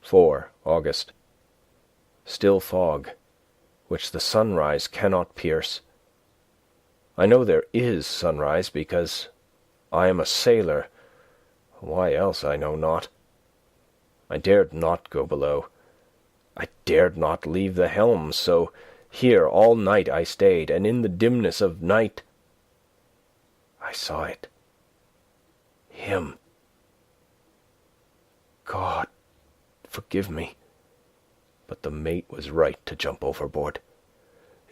4 August. Still fog, which the sunrise cannot pierce. I know there is sunrise because I am a sailor. Why else I know not. I dared not go below. I dared not leave the helm, so here all night I stayed, and in the dimness of night I saw it. Him. God, forgive me, but the mate was right to jump overboard.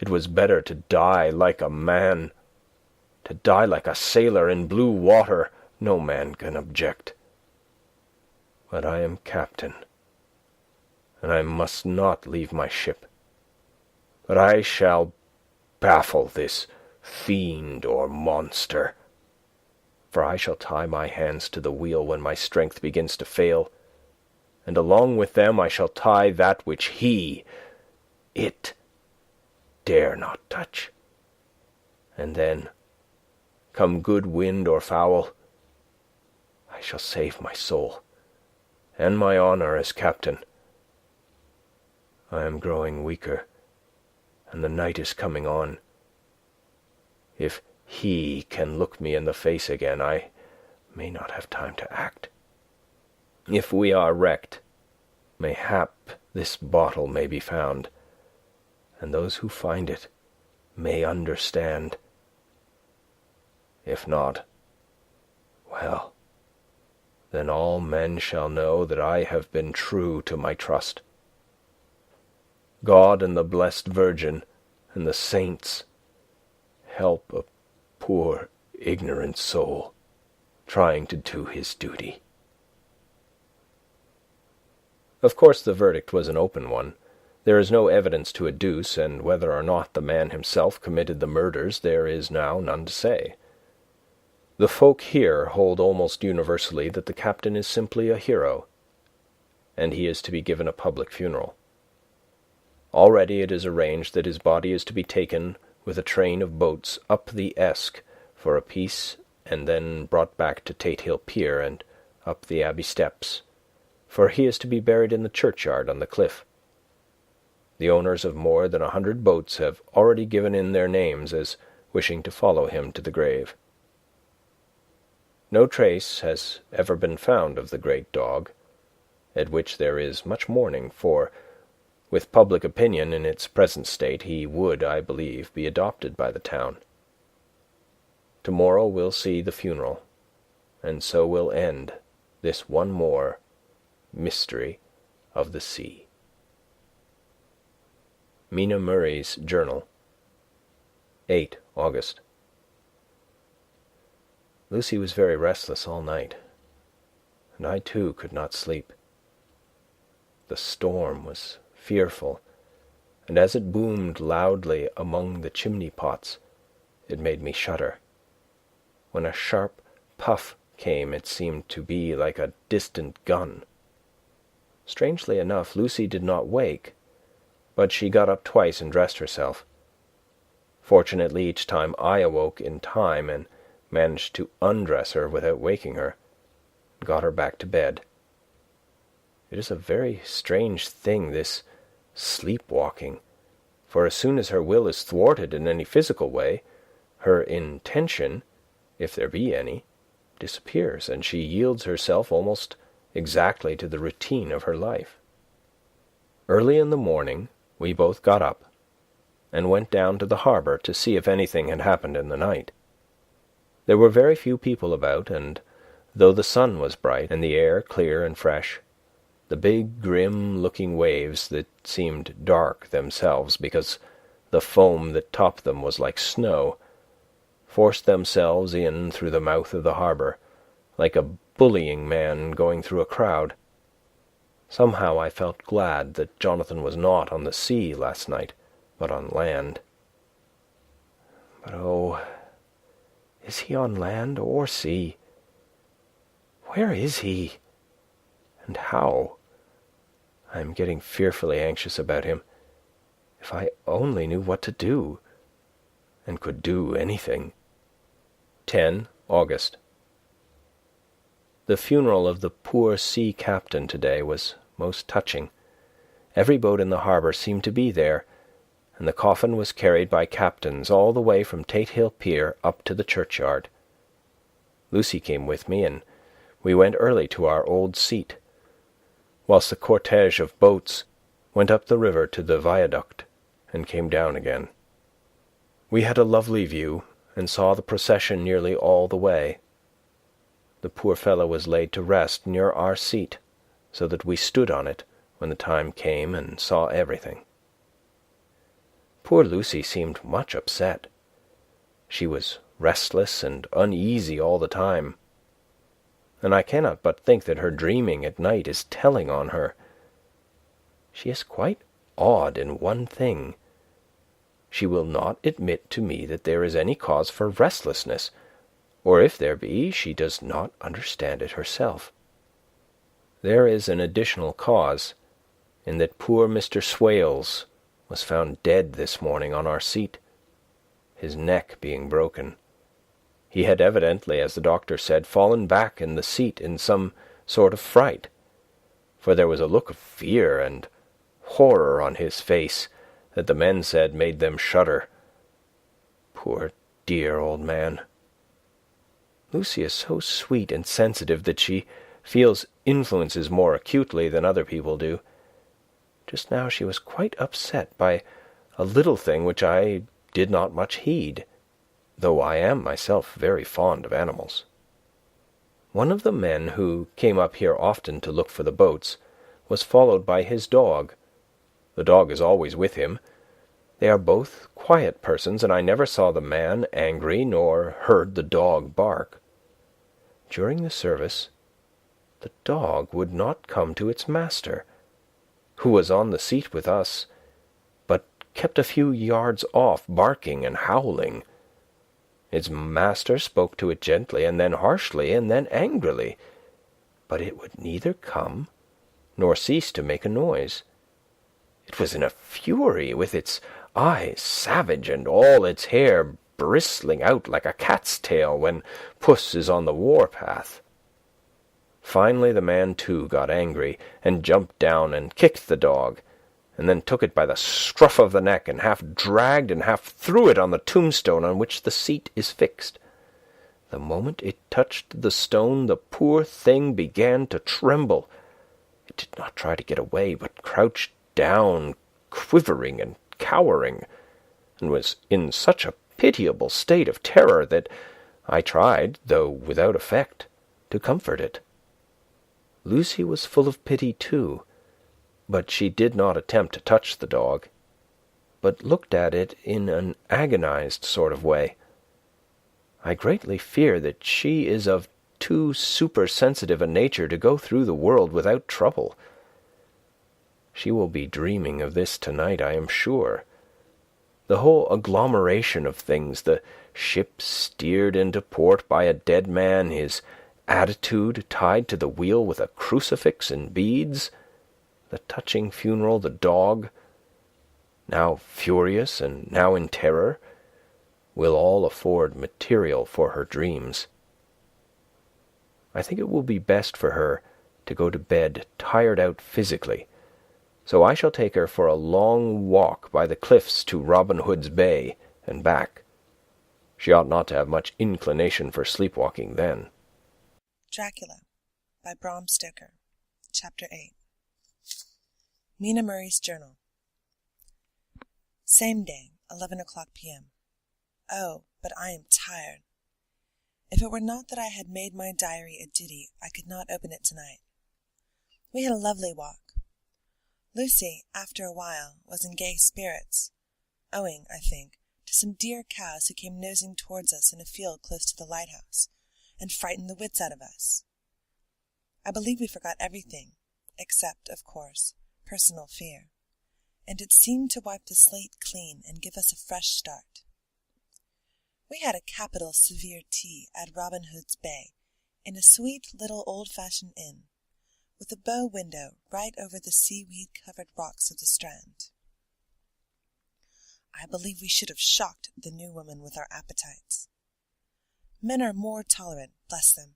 It was better to die like a man. To die like a sailor in blue water, no man can object. But I am captain, and I must not leave my ship. But I shall baffle this fiend or monster, for I shall tie my hands to the wheel when my strength begins to fail, and along with them I shall tie that which it dare not touch. And then, come good wind or foul, I shall save my soul and my honour as captain. I am growing weaker, and the night is coming on. If he can look me in the face again, I may not have time to act. If we are wrecked, mayhap this bottle may be found, and those who find it may understand. If not, well, then all men shall know that I have been true to my trust. God and the Blessed Virgin and the saints help a poor, ignorant soul trying to do his duty. Of course the verdict was an open one. There is no evidence to adduce, and whether or not the man himself committed the murders there is now none to say. The folk here hold almost universally that the captain is simply a hero, and he is to be given a public funeral. Already it is arranged that his body is to be taken with a train of boats up the Esk for a piece, and then brought back to Tate Hill Pier and up the Abbey steps, for he is to be buried in the churchyard on the cliff. The owners of more than 100 boats have already given in their names as wishing to follow him to the grave. No trace has ever been found of the great dog, at which there is much mourning, for, with public opinion in its present state, he would, I believe, be adopted by the town. Tomorrow will see the funeral, and so will end this one more mystery of the sea. Mina Murray's Journal, 8 August. Lucy was very restless all night, and I too could not sleep. The storm was fearful, and as it boomed loudly among the chimney-pots, it made me shudder. When a sharp puff came, it seemed to be like a distant gun. Strangely enough, Lucy did not wake, but she got up twice and dressed herself. Fortunately, each time I awoke in time and managed to undress her without waking her, and got her back to bed. It is a very strange thing, this sleepwalking, for as soon as her will is thwarted in any physical way, her intention, if there be any, disappears, and she yields herself almost exactly to the routine of her life. Early in the morning we both got up and went down to the harbour to see if anything had happened in the night. There were very few people about, and though the sun was bright and the air clear and fresh, the big grim-looking waves that seemed dark themselves because the foam that topped them was like snow, forced themselves in through the mouth of the harbour, like a bullying man going through a crowd. Somehow I felt glad that Jonathan was not on the sea last night, but on land. But oh, is he on land or sea? Where is he? And how? I am getting fearfully anxious about him. If I only knew what to do, and could do anything. 10 August. The funeral of the poor sea captain today was most touching. Every boat in the harbour seemed to be there, and the coffin was carried by captains all the way from Tate Hill Pier up to the churchyard. Lucy came with me, and we went early to our old seat, whilst the cortege of boats went up the river to the viaduct and came down again. We had a lovely view, and saw the procession nearly all the way. The poor fellow was laid to rest near our seat, so that we stood on it when the time came and saw everything. Poor Lucy seemed much upset. She was restless and uneasy all the time, and I cannot but think that her dreaming at night is telling on her. She is quite odd in one thing. She will not admit to me that there is any cause for restlessness, or if there be, she does not understand it herself. There is an additional cause, in that poor Mr. Swales was found dead this morning on our seat, his neck being broken. He had evidently, as the doctor said, fallen back in the seat in some sort of fright, for there was a look of fear and horror on his face that the men said made them shudder. Poor dear old man. Lucy is so sweet and sensitive that she feels influences more acutely than other people do. Just now she was quite upset by a little thing which I did not much heed, though I am myself very fond of animals. One of the men who came up here often to look for the boats was followed by his dog. The dog is always with him. They are both quiet persons, and I never saw the man angry nor heard the dog bark. During the service, the dog would not come to its master, who was on the seat with us, but kept a few yards off, barking and howling. Its master spoke to it gently, and then harshly, and then angrily, but it would neither come nor cease to make a noise. It was in a fury, with its eyes savage and all its hair bristling out like a cat's tail when puss is on the war-path. Finally the man too got angry, and jumped down and kicked the dog, and then took it by the scruff of the neck, and half dragged and half threw it on the tombstone on which the seat is fixed. The moment it touched the stone, the poor thing began to tremble. It did not try to get away, but crouched down, quivering and cowering, and was in such a pitiable state of terror that I tried, though without effect, to comfort it. Lucy was full of pity too, but she did not attempt to touch the dog, but looked at it in an agonized sort of way. I greatly fear that she is of too supersensitive a nature to go through the world without trouble. She will be dreaming of this tonight, I am sure. The whole agglomeration of things, the ship steered into port by a dead man, his attitude tied to the wheel with a crucifix and beads, the touching funeral, the dog, now furious and now in terror, will all afford material for her dreams. I think it will be best for her to go to bed tired out physically, so I shall take her for a long walk by the cliffs to Robin Hood's Bay and back. She ought not to have much inclination for sleepwalking then. Dracula by Bram Stoker. Chapter 8. Mina Murray's Journal. Same day, 11 o'clock p.m. Oh, but I am tired. If it were not that I had made my diary a duty, I could not open it tonight. We had a lovely walk. Lucy, after a while, was in gay spirits, owing, I think, to some dear cows who came nosing towards us in a field close to the lighthouse, and frightened the wits out of us. I believe we forgot everything, except, of course, personal fear, and it seemed to wipe the slate clean and give us a fresh start. We had a capital severe tea at Robin Hood's Bay, in a sweet little old-fashioned inn, with a bow window right over the seaweed-covered rocks of the Strand. I believe we should have shocked the new woman with our appetites. Men are more tolerant, bless them.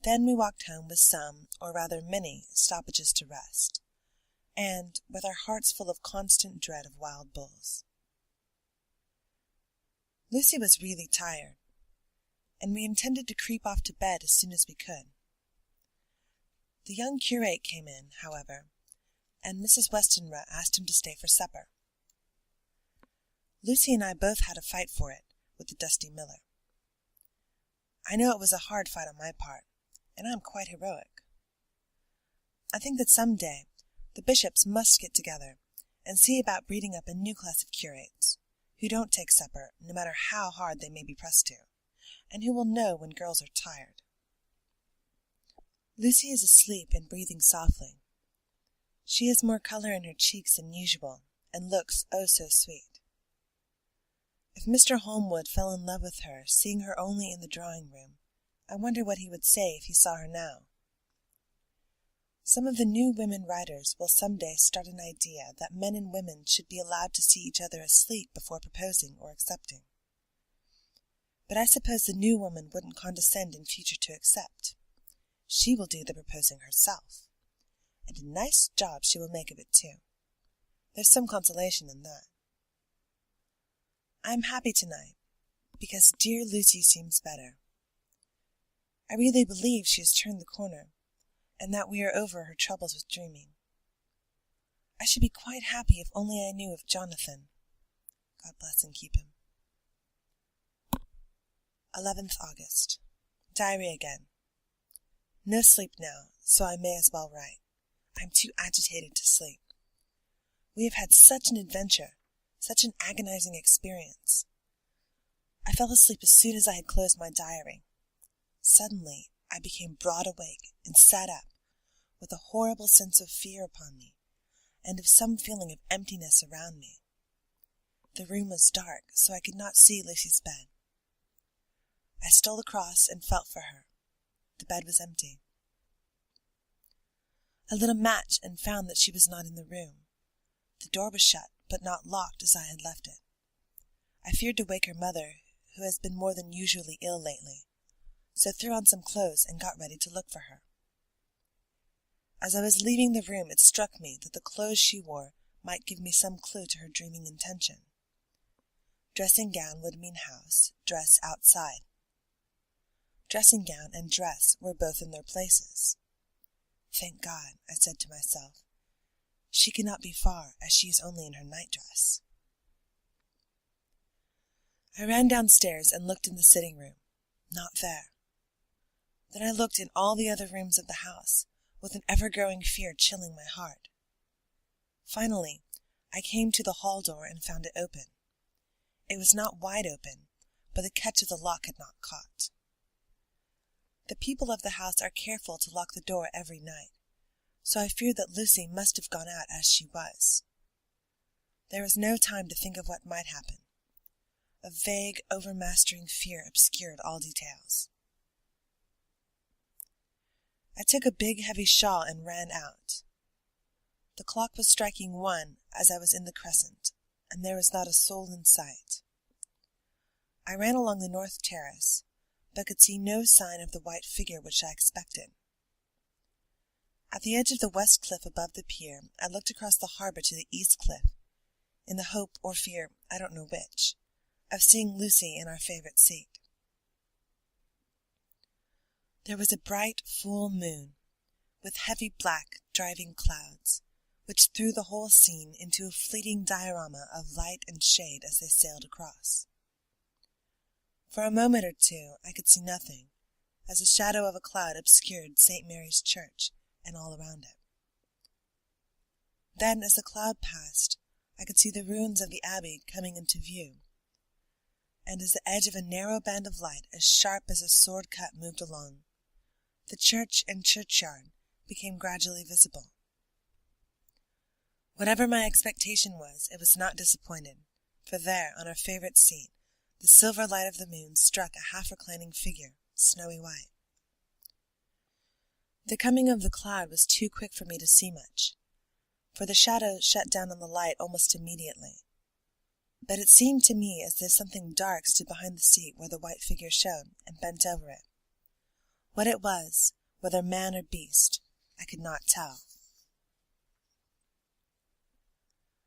Then we walked home with some, or rather many, stoppages to rest, and with our hearts full of constant dread of wild bulls. Lucy was really tired, and we intended to creep off to bed as soon as we could. The young curate came in, however, and Mrs. Westenra asked him to stay for supper. Lucy and I both had a fight for it with the dusty miller. I know it was a hard fight on my part, and I am quite heroic. I think that some day the bishops must get together and see about breeding up a new class of curates, who don't take supper, no matter how hard they may be pressed to, and who will know when girls are tired. Lucy is asleep and breathing softly. She has more color in her cheeks than usual, and looks oh so sweet. If Mr. Holmwood fell in love with her, seeing her only in the drawing-room, I wonder what he would say if he saw her now. Some of the new women writers will some day start an idea that men and women should be allowed to see each other asleep before proposing or accepting. But I suppose the new woman wouldn't condescend in future to accept. She will do the proposing herself, and a nice job she will make of it too. There's some consolation in that. I am happy tonight, because dear Lucy seems better. I really believe she has turned the corner, and that we are over her troubles with dreaming. I should be quite happy if only I knew of Jonathan. God bless and keep him. 11th August. Diary again. No sleep now, so I may as well write. I am too agitated to sleep. We have had such an adventure, such an agonizing experience. I fell asleep as soon as I had closed my diary. Suddenly I became broad awake and sat up, with a horrible sense of fear upon me, and of some feeling of emptiness around me. The room was dark, so I could not see Lucy's bed. I stole across and felt for her. The bed was empty. I lit a match and found that she was not in the room. The door was shut, but not locked as I had left it. I feared to wake her mother, who has been more than usually ill lately, so threw on some clothes and got ready to look for her. As I was leaving the room, it struck me that the clothes she wore might give me some clue to her dreaming intention. Dressing gown would mean house, dress outside. Dressing gown and dress were both in their places. Thank God, I said to myself. She cannot be far, as she is only in her nightdress. I ran downstairs and looked in the sitting-room. Not there. Then I looked in all the other rooms of the house, with an ever-growing fear chilling my heart. Finally, I came to the hall door and found it open. It was not wide open, but the catch of the lock had not caught. The people of the house are careful to lock the door every night, so I feared that Lucy must have gone out as she was. There was no time to think of what might happen. A vague, overmastering fear obscured all details. I took a big, heavy shawl and ran out. The clock was striking 1 as I was in the crescent, and there was not a soul in sight. I ran along the north terrace, but could see no sign of the white figure which I expected. At the edge of the west cliff above the pier, I looked across the harbour to the east cliff, in the hope or fear, I don't know which, of seeing Lucy in our favourite seat. There was a bright, full moon, with heavy black, driving clouds, which threw the whole scene into a fleeting diorama of light and shade as they sailed across. For a moment or two I could see nothing, as the shadow of a cloud obscured St. Mary's Church and all around it. Then, as the cloud passed, I could see the ruins of the abbey coming into view, and as the edge of a narrow band of light as sharp as a sword cut moved along, the church and churchyard became gradually visible. Whatever my expectation was, it was not disappointed, for there, on our favourite seat, the silver light of the moon struck a half-reclining figure, snowy white. The coming of the cloud was too quick for me to see much, for the shadow shut down on the light almost immediately. But it seemed to me as though something dark stood behind the seat where the white figure shone, and bent over it. What it was, whether man or beast, I could not tell.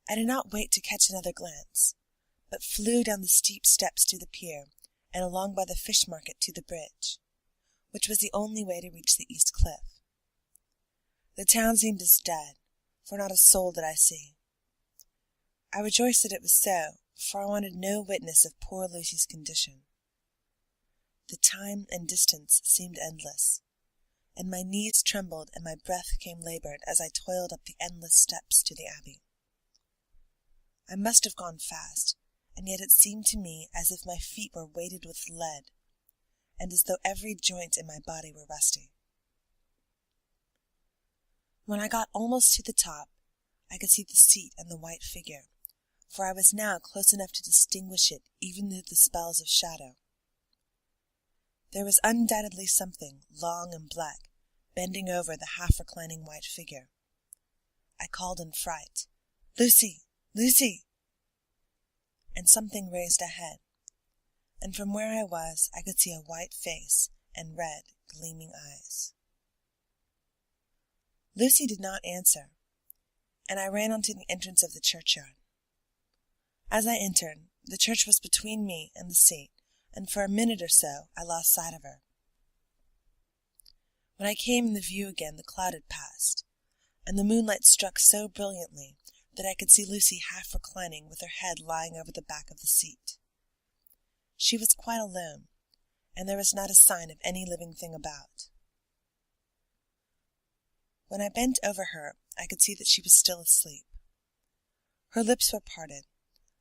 I did not wait to catch another glance, but flew down the steep steps to the pier and along by the fish market to the bridge, which was the only way to reach the east cliff. The town seemed as dead, for not a soul did I see. I rejoiced that it was so, for I wanted no witness of poor Lucy's condition. The time and distance seemed endless, and my knees trembled and my breath came laboured as I toiled up the endless steps to the abbey. I must have gone fast, and yet it seemed to me as if my feet were weighted with lead, and as though every joint in my body were rusty. When I got almost to the top, I could see the seat and the white figure, for I was now close enough to distinguish it even through the spells of shadow. There was undoubtedly something, long and black, bending over the half-reclining white figure. I called in fright, "Lucy! Lucy!" And something raised a head, and from where I was I could see a white face and red, gleaming eyes. Lucy did not answer, and I ran on to the entrance of the churchyard. As I entered, the church was between me and the seat, and for a minute or so I lost sight of her. When I came in the view again, the cloud had passed, and the moonlight struck so brilliantly that I could see Lucy half reclining with her head lying over the back of the seat. She was quite alone, and there was not a sign of any living thing about. When I bent over her, I could see that she was still asleep. Her lips were parted,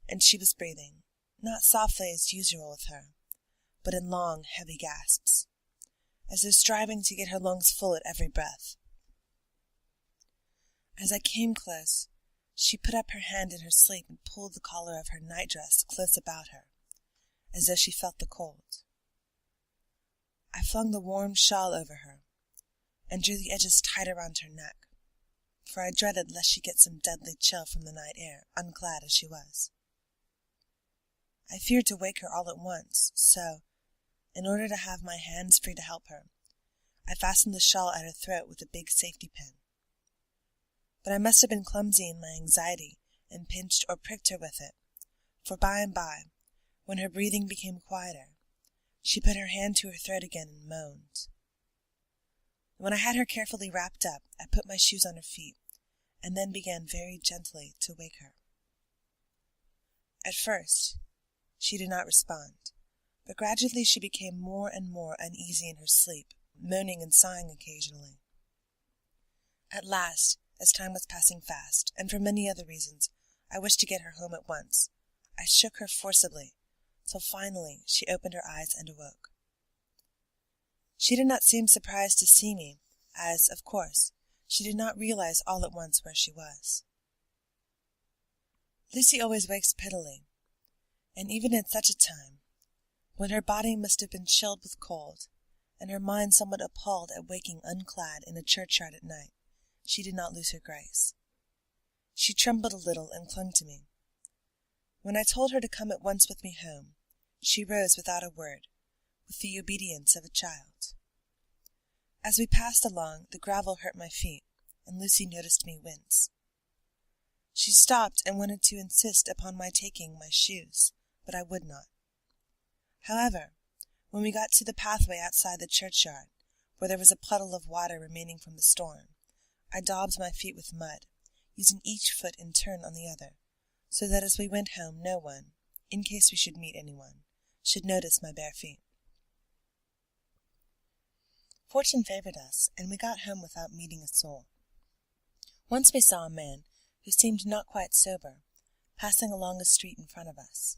and she was breathing, not softly as usual with her, but in long, heavy gasps, as though striving to get her lungs full at every breath. As I came close, she put up her hand in her sleep and pulled the collar of her nightdress close about her, as though she felt the cold. I flung the warm shawl over her, and drew the edges tight around her neck, for I dreaded lest she get some deadly chill from the night air, unclad as she was. I feared to wake her all at once, so, in order to have my hands free to help her, I fastened the shawl at her throat with a big safety pin. But I must have been clumsy in my anxiety, and pinched or pricked her with it, for by and by, when her breathing became quieter, she put her hand to her throat again and moaned. When I had her carefully wrapped up, I put my shoes on her feet, and then began very gently to wake her. At first, she did not respond, but gradually she became more and more uneasy in her sleep, moaning and sighing occasionally. At last, as time was passing fast, and for many other reasons, I wished to get her home at once, I shook her forcibly, till finally she opened her eyes and awoke. She did not seem surprised to see me, as, of course, she did not realize all at once where she was. Lucy always wakes prettily, and even at such a time, when her body must have been chilled with cold, and her mind somewhat appalled at waking unclad in a churchyard at night, she did not lose her grace. She trembled a little and clung to me. When I told her to come at once with me home, she rose without a word, with the obedience of a child. As we passed along, the gravel hurt my feet, and Lucy noticed me wince. She stopped and wanted to insist upon my taking my shoes, but I would not. However, when we got to the pathway outside the churchyard, where there was a puddle of water remaining from the storm, I daubed my feet with mud, using each foot in turn on the other, so that as we went home no one, in case we should meet anyone, should notice my bare feet. Fortune favored us, and we got home without meeting a soul. Once we saw a man, who seemed not quite sober, passing along a street in front of us.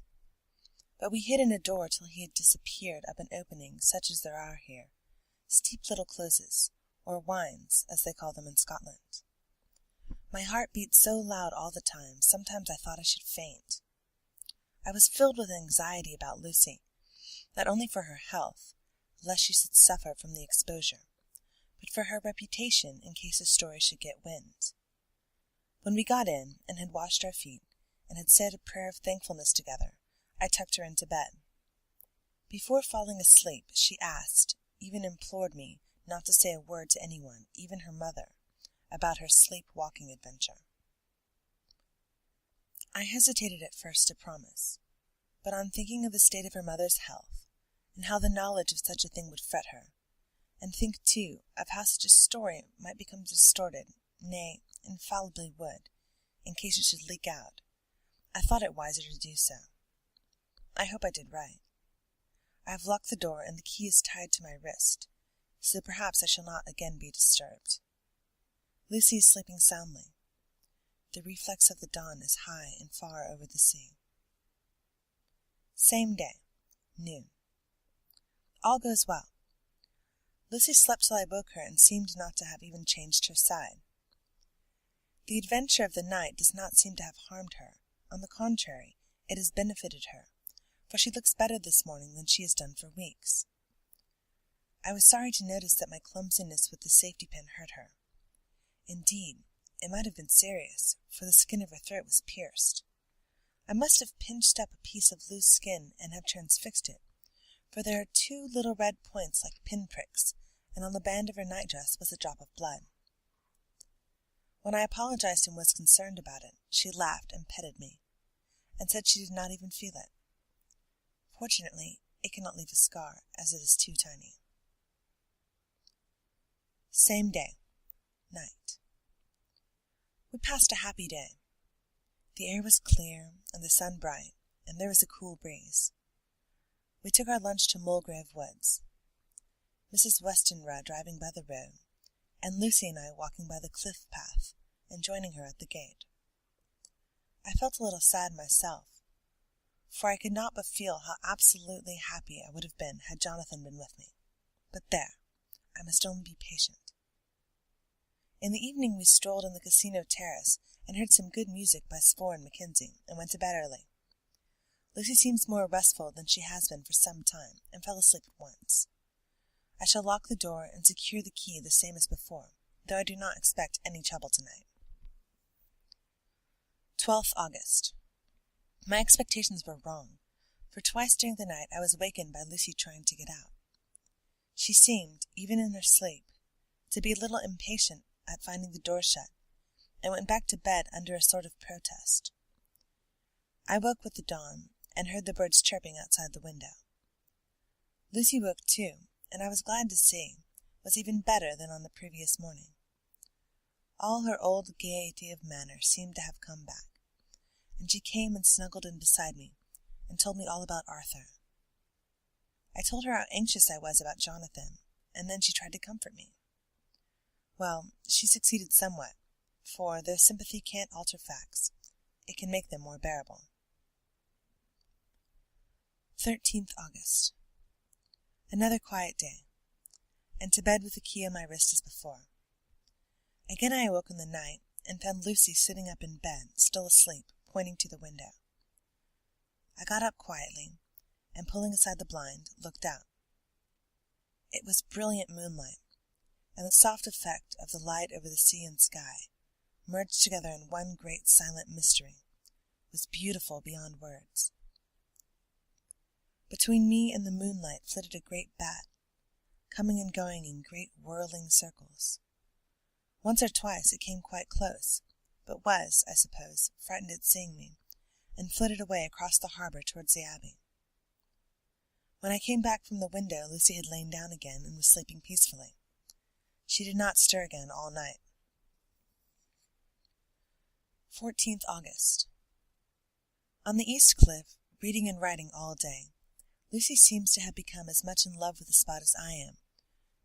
But we hid in a door till he had disappeared up an opening such as there are here, steep little closes, or wynds, as they call them in Scotland. My heart beat so loud all the time, sometimes I thought I should faint. I was filled with anxiety about Lucy, not only for her health, lest she should suffer from the exposure, but for her reputation in case a story should get wind. When we got in, and had washed our feet, and had said a prayer of thankfulness together, I tucked her into bed. Before falling asleep, she asked, even implored me, not to say a word to anyone, even her mother, about her sleep-walking adventure. I hesitated at first to promise, but on thinking of the state of her mother's health, and how the knowledge of such a thing would fret her, and think, too, of how such a story might become distorted, nay, infallibly would, in case it should leak out, I thought it wiser to do so. I hope I did right. I have locked the door, and the key is tied to my wrist, so that perhaps I shall not again be disturbed. Lucy is sleeping soundly. The reflex of the dawn is high and far over the sea. Same day, noon. All goes well. Lucy slept till I woke her, and seemed not to have even changed her side. The adventure of the night does not seem to have harmed her. On the contrary, it has benefited her, for she looks better this morning than she has done for weeks. I was sorry to notice that my clumsiness with the safety pin hurt her. Indeed, it might have been serious, for the skin of her throat was pierced. I must have pinched up a piece of loose skin and have transfixed it, for there are 2 little red points like pin-pricks, and on the band of her nightdress was a drop of blood. When I apologized and was concerned about it, she laughed and petted me, and said she did not even feel it. Fortunately, it cannot leave a scar, as it is too tiny. Same day, night. We passed a happy day. The air was clear, and the sun bright, and there was a cool breeze. We took our lunch to Mulgrave Woods, Mrs. Westenra driving by the road, and Lucy and I walking by the cliff path, and joining her at the gate. I felt a little sad myself, for I could not but feel how absolutely happy I would have been had Jonathan been with me. But there, I must only be patient. In the evening we strolled on the casino terrace, and heard some good music by Spohr and Mackenzie, and went to bed early. Lucy seems more restful than she has been for some time, and fell asleep at once. I shall lock the door and secure the key the same as before, though I do not expect any trouble tonight. 12th August. My expectations were wrong, for twice during the night I was awakened by Lucy trying to get out. She seemed, even in her sleep, to be a little impatient at finding the door shut, and went back to bed under a sort of protest. I woke with the dawn, and heard the birds chirping outside the window. Lucy woke too, and I was glad to see, was even better than on the previous morning. All her old gaiety of manner seemed to have come back, and she came and snuggled in beside me, and told me all about Arthur. I told her how anxious I was about Jonathan, and then she tried to comfort me. Well, she succeeded somewhat, for though sympathy can't alter facts, it can make them more bearable. 13th August. Another quiet day, and to bed with the key on my wrist as before. Again I awoke in the night, and found Lucy sitting up in bed, still asleep, pointing to the window. I got up quietly, and pulling aside the blind, looked out. It was brilliant moonlight, and the soft effect of the light over the sea and sky, merged together in one great silent mystery, was beautiful beyond words. Between me and the moonlight flitted a great bat, coming and going in great whirling circles. Once or twice it came quite close, but was, I suppose, frightened at seeing me, and flitted away across the harbour towards the Abbey. When I came back from the window, Lucy had lain down again and was sleeping peacefully. She did not stir again all night. 14th August. On the East Cliff, reading and writing all day, Lucy seems to have become as much in love with the spot as I am,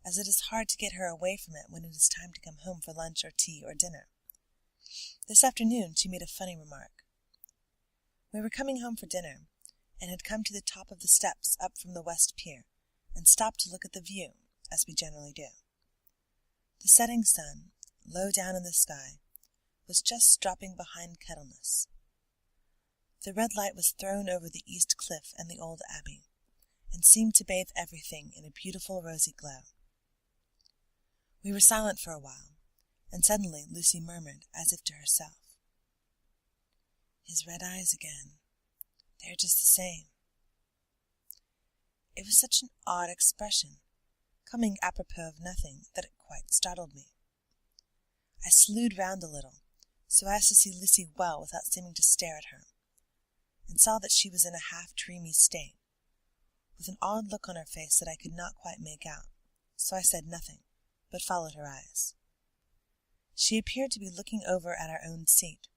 as it is hard to get her away from it when it is time to come home for lunch or tea or dinner. This afternoon she made a funny remark. We were coming home for dinner, and had come to the top of the steps up from the West Pier, and stopped to look at the view, as we generally do. The setting sun, low down in the sky, was just dropping behind Kettleness. The red light was thrown over the east cliff and the old abbey, and seemed to bathe everything in a beautiful rosy glow. We were silent for a while, and suddenly Lucy murmured, as if to herself, "His red eyes again. They're just the same." It was such an odd expression, coming apropos of nothing, that it quite startled me. I slewed round a little, so as to see Lucy well without seeming to stare at her, and saw that she was in a half-dreamy state, with an odd look on her face that I could not quite make out, so I said nothing, but followed her eyes. She appeared to be looking over at our own seat,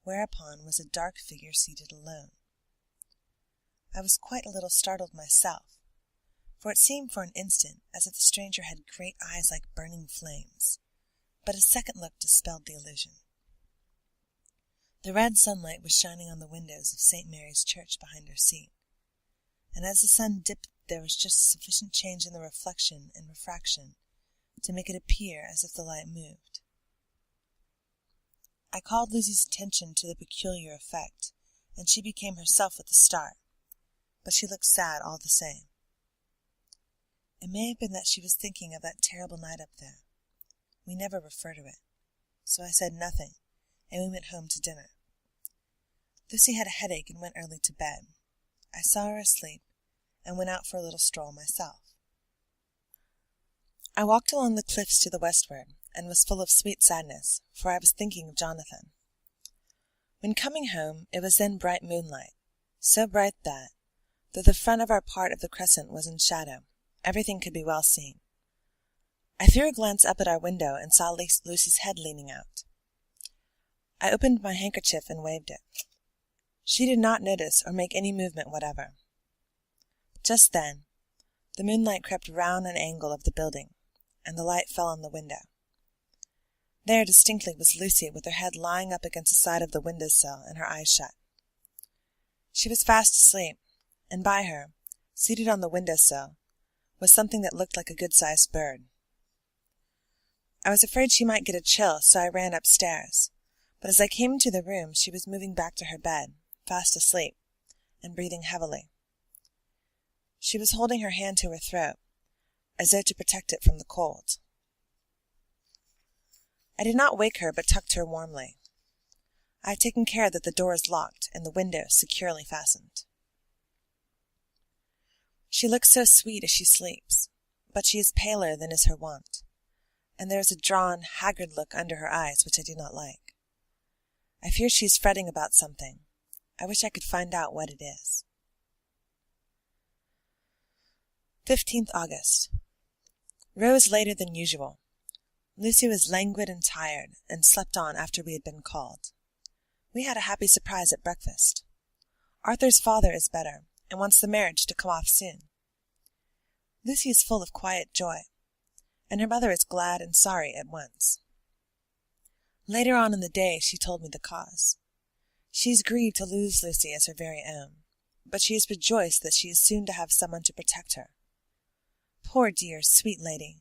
whereupon was a dark figure seated alone. I was quite a little startled myself, for it seemed for an instant as if the stranger had great eyes like burning flames, but a second look dispelled the illusion. The red sunlight was shining on the windows of St. Mary's Church behind her seat, and as the sun dipped there was just sufficient change in the reflection and refraction to make it appear as if the light moved. I called Lucy's attention to the peculiar effect, and she became herself with a start, but she looked sad all the same. It may have been that she was thinking of that terrible night up there. We never refer to it, so I said nothing, and we went home to dinner. Lucy had a headache and went early to bed. I saw her asleep, and went out for a little stroll myself. I walked along the cliffs to the westward, and was full of sweet sadness, for I was thinking of Jonathan. When coming home, it was then bright moonlight, so bright that, though the front of our part of the crescent was in shadow, everything could be well seen. I threw a glance up at our window and saw Lucy's head leaning out. I opened my handkerchief and waved it. She did not notice or make any movement whatever. Just then, the moonlight crept round an angle of the building, and the light fell on the window. There distinctly was Lucy with her head lying up against the side of the window-sill and her eyes shut. She was fast asleep, and by her, seated on the window-sill, was something that looked like a good-sized bird. I was afraid she might get a chill, so I ran upstairs, but as I came into the room she was moving back to her bed, fast asleep, and breathing heavily. She was holding her hand to her throat, as though to protect it from the cold. I did not wake her, but tucked her warmly. I have taken care that the door is locked and the window securely fastened. She looks so sweet as she sleeps, but she is paler than is her wont, and there is a drawn, haggard look under her eyes which I do not like. I fear she is fretting about something. I wish I could find out what it is. 15th August. Rose later than usual. Lucy was languid and tired, and slept on after we had been called. We had a happy surprise at breakfast. Arthur's father is better, and wants the marriage to come off soon. Lucy is full of quiet joy, and her mother is glad and sorry at once. Later on in the day she told me the cause. She is grieved to lose Lucy as her very own, but she is rejoiced that she is soon to have someone to protect her. Poor dear, sweet lady!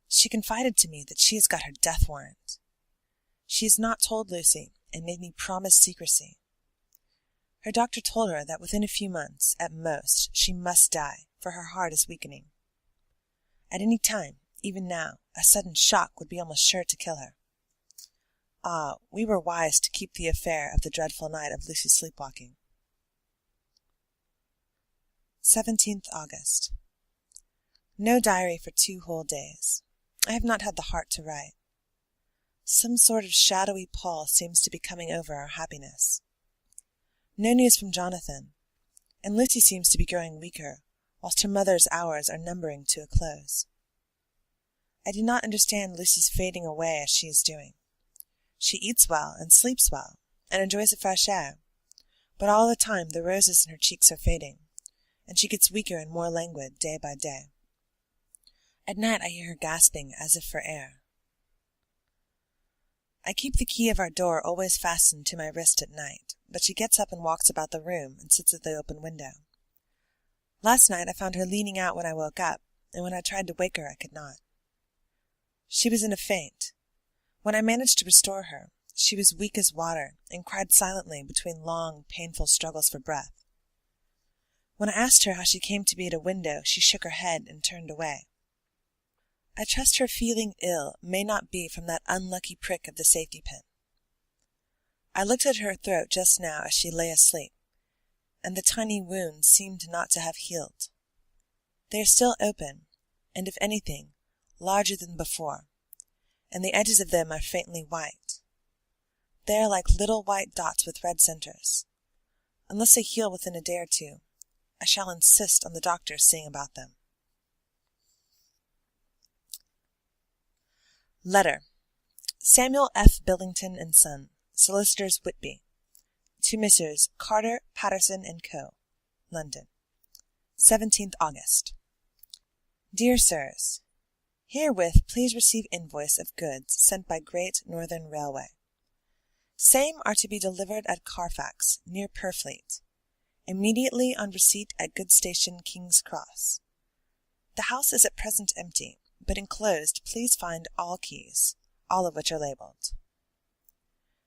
She confided to me that she has got her death warrant. She has not told Lucy, and made me promise secrecy. Her doctor told her that within a few months, at most, she must die, for her heart is weakening. At any time, even now, a sudden shock would be almost sure to kill her. Ah, we were wise to keep the affair of the dreadful night of Lucy's sleepwalking. 17th August. No diary for 2 whole days. I have not had the heart to write. Some sort of shadowy pall seems to be coming over our happiness. No news from Jonathan, and Lucy seems to be growing weaker, whilst her mother's hours are numbering to a close. I do not understand Lucy's fading away as she is doing. She eats well and sleeps well, and enjoys the fresh air, but all the time the roses in her cheeks are fading, and she gets weaker and more languid day by day. At night I hear her gasping as if for air. I keep the key of our door always fastened to my wrist at night, but she gets up and walks about the room and sits at the open window. Last night I found her leaning out when I woke up, and when I tried to wake her I could not. She was in a faint. When I managed to restore her, she was weak as water, and cried silently between long, painful struggles for breath. When I asked her how she came to be at a window, she shook her head and turned away. I trust her feeling ill may not be from that unlucky prick of the safety pin. I looked at her throat just now as she lay asleep, and the tiny wounds seemed not to have healed. They are still open, and if anything, larger than before, and the edges of them are faintly white. They are like little white dots with red centers. Unless they heal within a day or two, I shall insist on the doctor seeing about them. Letter. Samuel F. Billington and Son, Solicitors Whitby, to Messrs. Carter, Patterson and Co., London, 17th August. Dear Sirs, herewith please receive invoice of goods sent by Great Northern Railway. Same are to be delivered at Carfax, near Purfleet, immediately on receipt at Good Station, King's Cross. The house is at present empty, but enclosed please find all keys, all of which are labelled.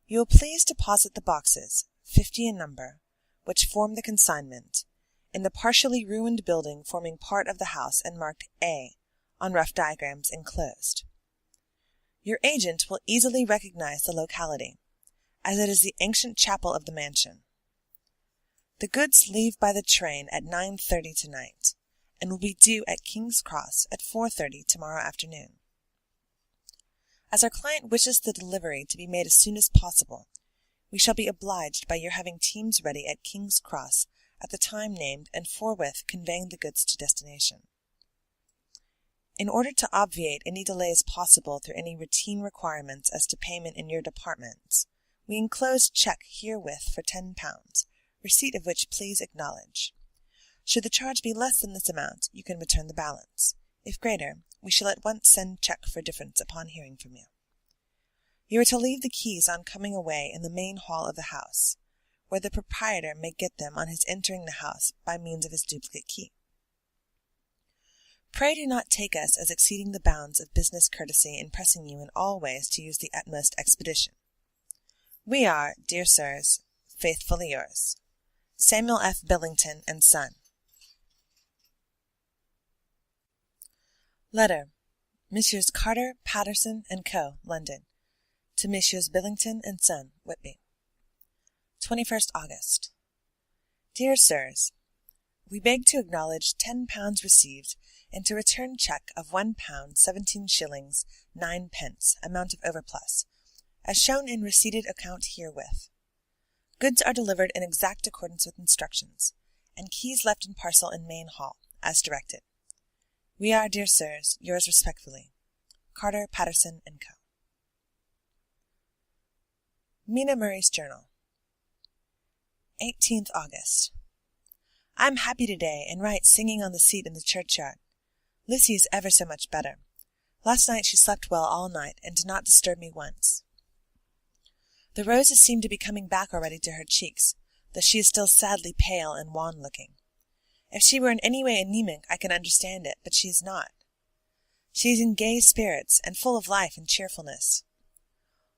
You will please deposit the boxes, 50 in number, which form the consignment, in the partially ruined building forming part of the house and marked A on rough diagrams enclosed. Your agent will easily recognize the locality, as it is the ancient chapel of the mansion. The goods leave by the train at 9:30 tonight, and will be due at King's Cross at 4:30 tomorrow afternoon. As our client wishes the delivery to be made as soon as possible, we shall be obliged by your having teams ready at King's Cross at the time named and forthwith conveying the goods to destination. In order to obviate any delays possible through any routine requirements as to payment in your departments, we enclose cheque herewith for £10, receipt of which please acknowledge. Should the charge be less than this amount, you can return the balance. If greater, we shall at once send cheque for difference upon hearing from you. You are to leave the keys on coming away in the main hall of the house, where the proprietor may get them on his entering the house by means of his duplicate key. Pray do not take us as exceeding the bounds of business courtesy in pressing you in all ways to use the utmost expedition. We are, dear sirs, faithfully yours, Samuel F. Billington and Son. Letter. Messrs. Carter, Patterson and Co., London, to Messrs. Billington and Son, Whitby, 21st August. Dear Sirs, we beg to acknowledge £10 received and to return cheque of £1 17 shillings 9 pence, amount of overplus, as shown in receipted account herewith. Goods are delivered in exact accordance with instructions, and keys left in parcel in main hall, as directed. We are, dear sirs, yours respectfully, Carter, Patterson and Co. Mina Murray's Journal, 18th August. I am happy today, and write singing on the seat in the churchyard. Lissy is ever so much better. Last night she slept well all night, and did not disturb me once. The roses seem to be coming back already to her cheeks, though she is still sadly pale and wan-looking. If she were in any way anemic, I can understand it, but she is not. She is in gay spirits, and full of life and cheerfulness.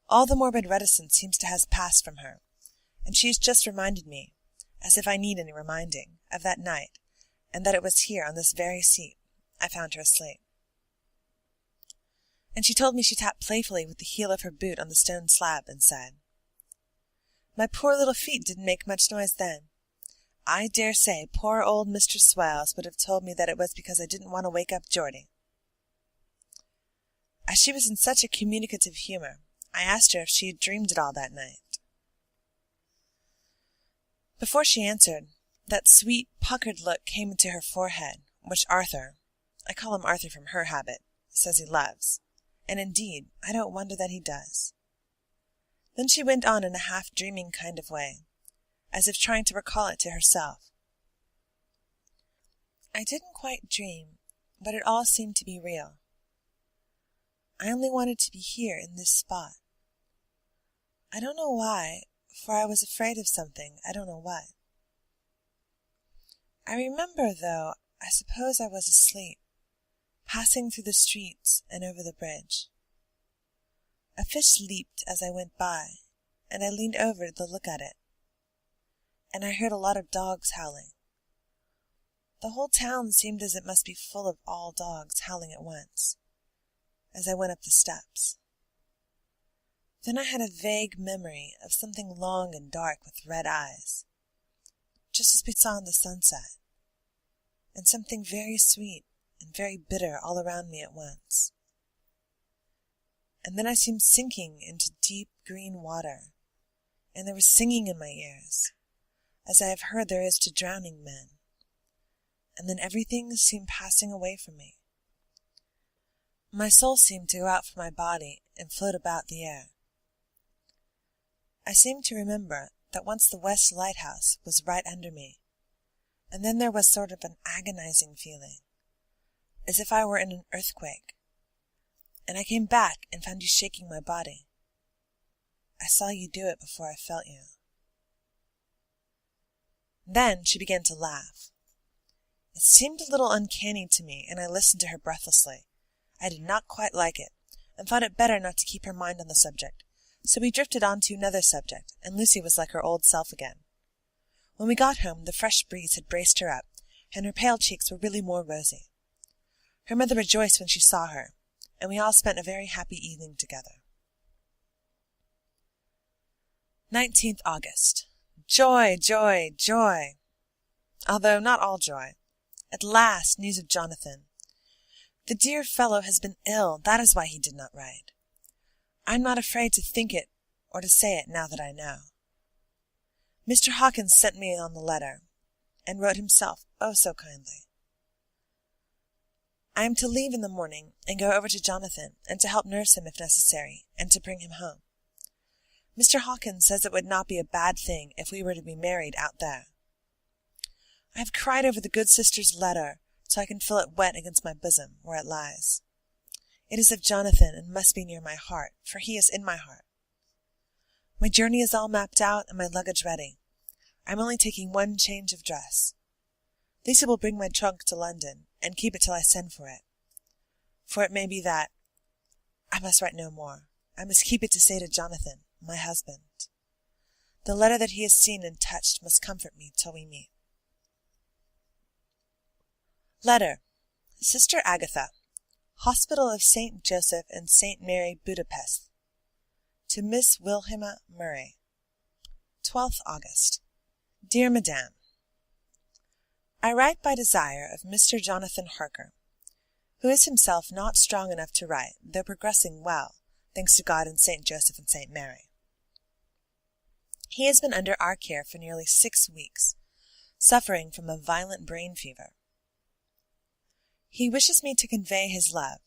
All the morbid reticence seems to have passed from her, and she has just reminded me, as if I need any reminding, of that night, and that it was here, on this very seat, I found her asleep. And she told me she tapped playfully with the heel of her boot on the stone slab, and said, "My poor little feet didn't make much noise then. I dare say poor old Mr. Swales would have told me that it was because I didn't want to wake up Geordie." As she was in such a communicative humour, I asked her if she had dreamed it all that night. Before she answered, that sweet, puckered look came into her forehead, which Arthur, I call him Arthur from her habit, says he loves, and indeed I don't wonder that he does. Then she went on in a half-dreaming kind of way, as if trying to recall it to herself. I didn't quite dream, but it all seemed to be real. I only wanted to be here in this spot. I don't know why, for I was afraid of something, I don't know what. I remember, though, I suppose I was asleep, passing through the streets and over the bridge. A fish leaped as I went by, and I leaned over to look at it, and I heard a lot of dogs howling. The whole town seemed as it must be full of all dogs howling at once, as I went up the steps. Then I had a vague memory of something long and dark with red eyes, just as we saw in the sunset, and something very sweet and very bitter all around me at once. And then I seemed sinking into deep green water, and there was singing in my ears, as I have heard there is to drowning men, and then everything seemed passing away from me. My soul seemed to go out from my body and float about the air. I seemed to remember that once the West Lighthouse was right under me, and then there was sort of an agonizing feeling, as if I were in an earthquake, and I came back and found you shaking my body. I saw you do it before I felt you. Then she began to laugh. It seemed a little uncanny to me, and I listened to her breathlessly. I did not quite like it, and thought it better not to keep her mind on the subject, so we drifted on to another subject, and Lucy was like her old self again. When we got home, the fresh breeze had braced her up, and her pale cheeks were really more rosy. Her mother rejoiced when she saw her, and we all spent a very happy evening together. 19th August. Joy, joy, joy! Although not all joy. At last, news of Jonathan. The dear fellow has been ill, that is why he did not write. I am not afraid to think it or to say it now that I know. Mr. Hawkins sent me on the letter, and wrote himself, oh so kindly. I am to leave in the morning and go over to Jonathan, and to help nurse him if necessary, and to bring him home. Mr. Hawkins says it would not be a bad thing if we were to be married out there. I have cried over the good sister's letter, so I can feel it wet against my bosom, where it lies. It is of Jonathan, and must be near my heart, for he is in my heart. My journey is all mapped out, and my luggage ready. I am only taking one change of dress. Lucy will bring my trunk to London, and keep it till I send for it. For it may be that I must write no more. I must keep it to say to Jonathan, my husband. The letter that he has seen and touched must comfort me till we meet. Letter. Sister Agatha, Hospital of St. Joseph and St. Mary, Budapest. To Miss Wilhelmina Murray. 12th August. Dear Madame, I write by desire of Mr. Jonathan Harker, who is himself not strong enough to write, though progressing well, thanks to God and St. Joseph and St. Mary. He has been under our care for nearly 6 weeks, suffering from a violent brain fever. He wishes me to convey his love,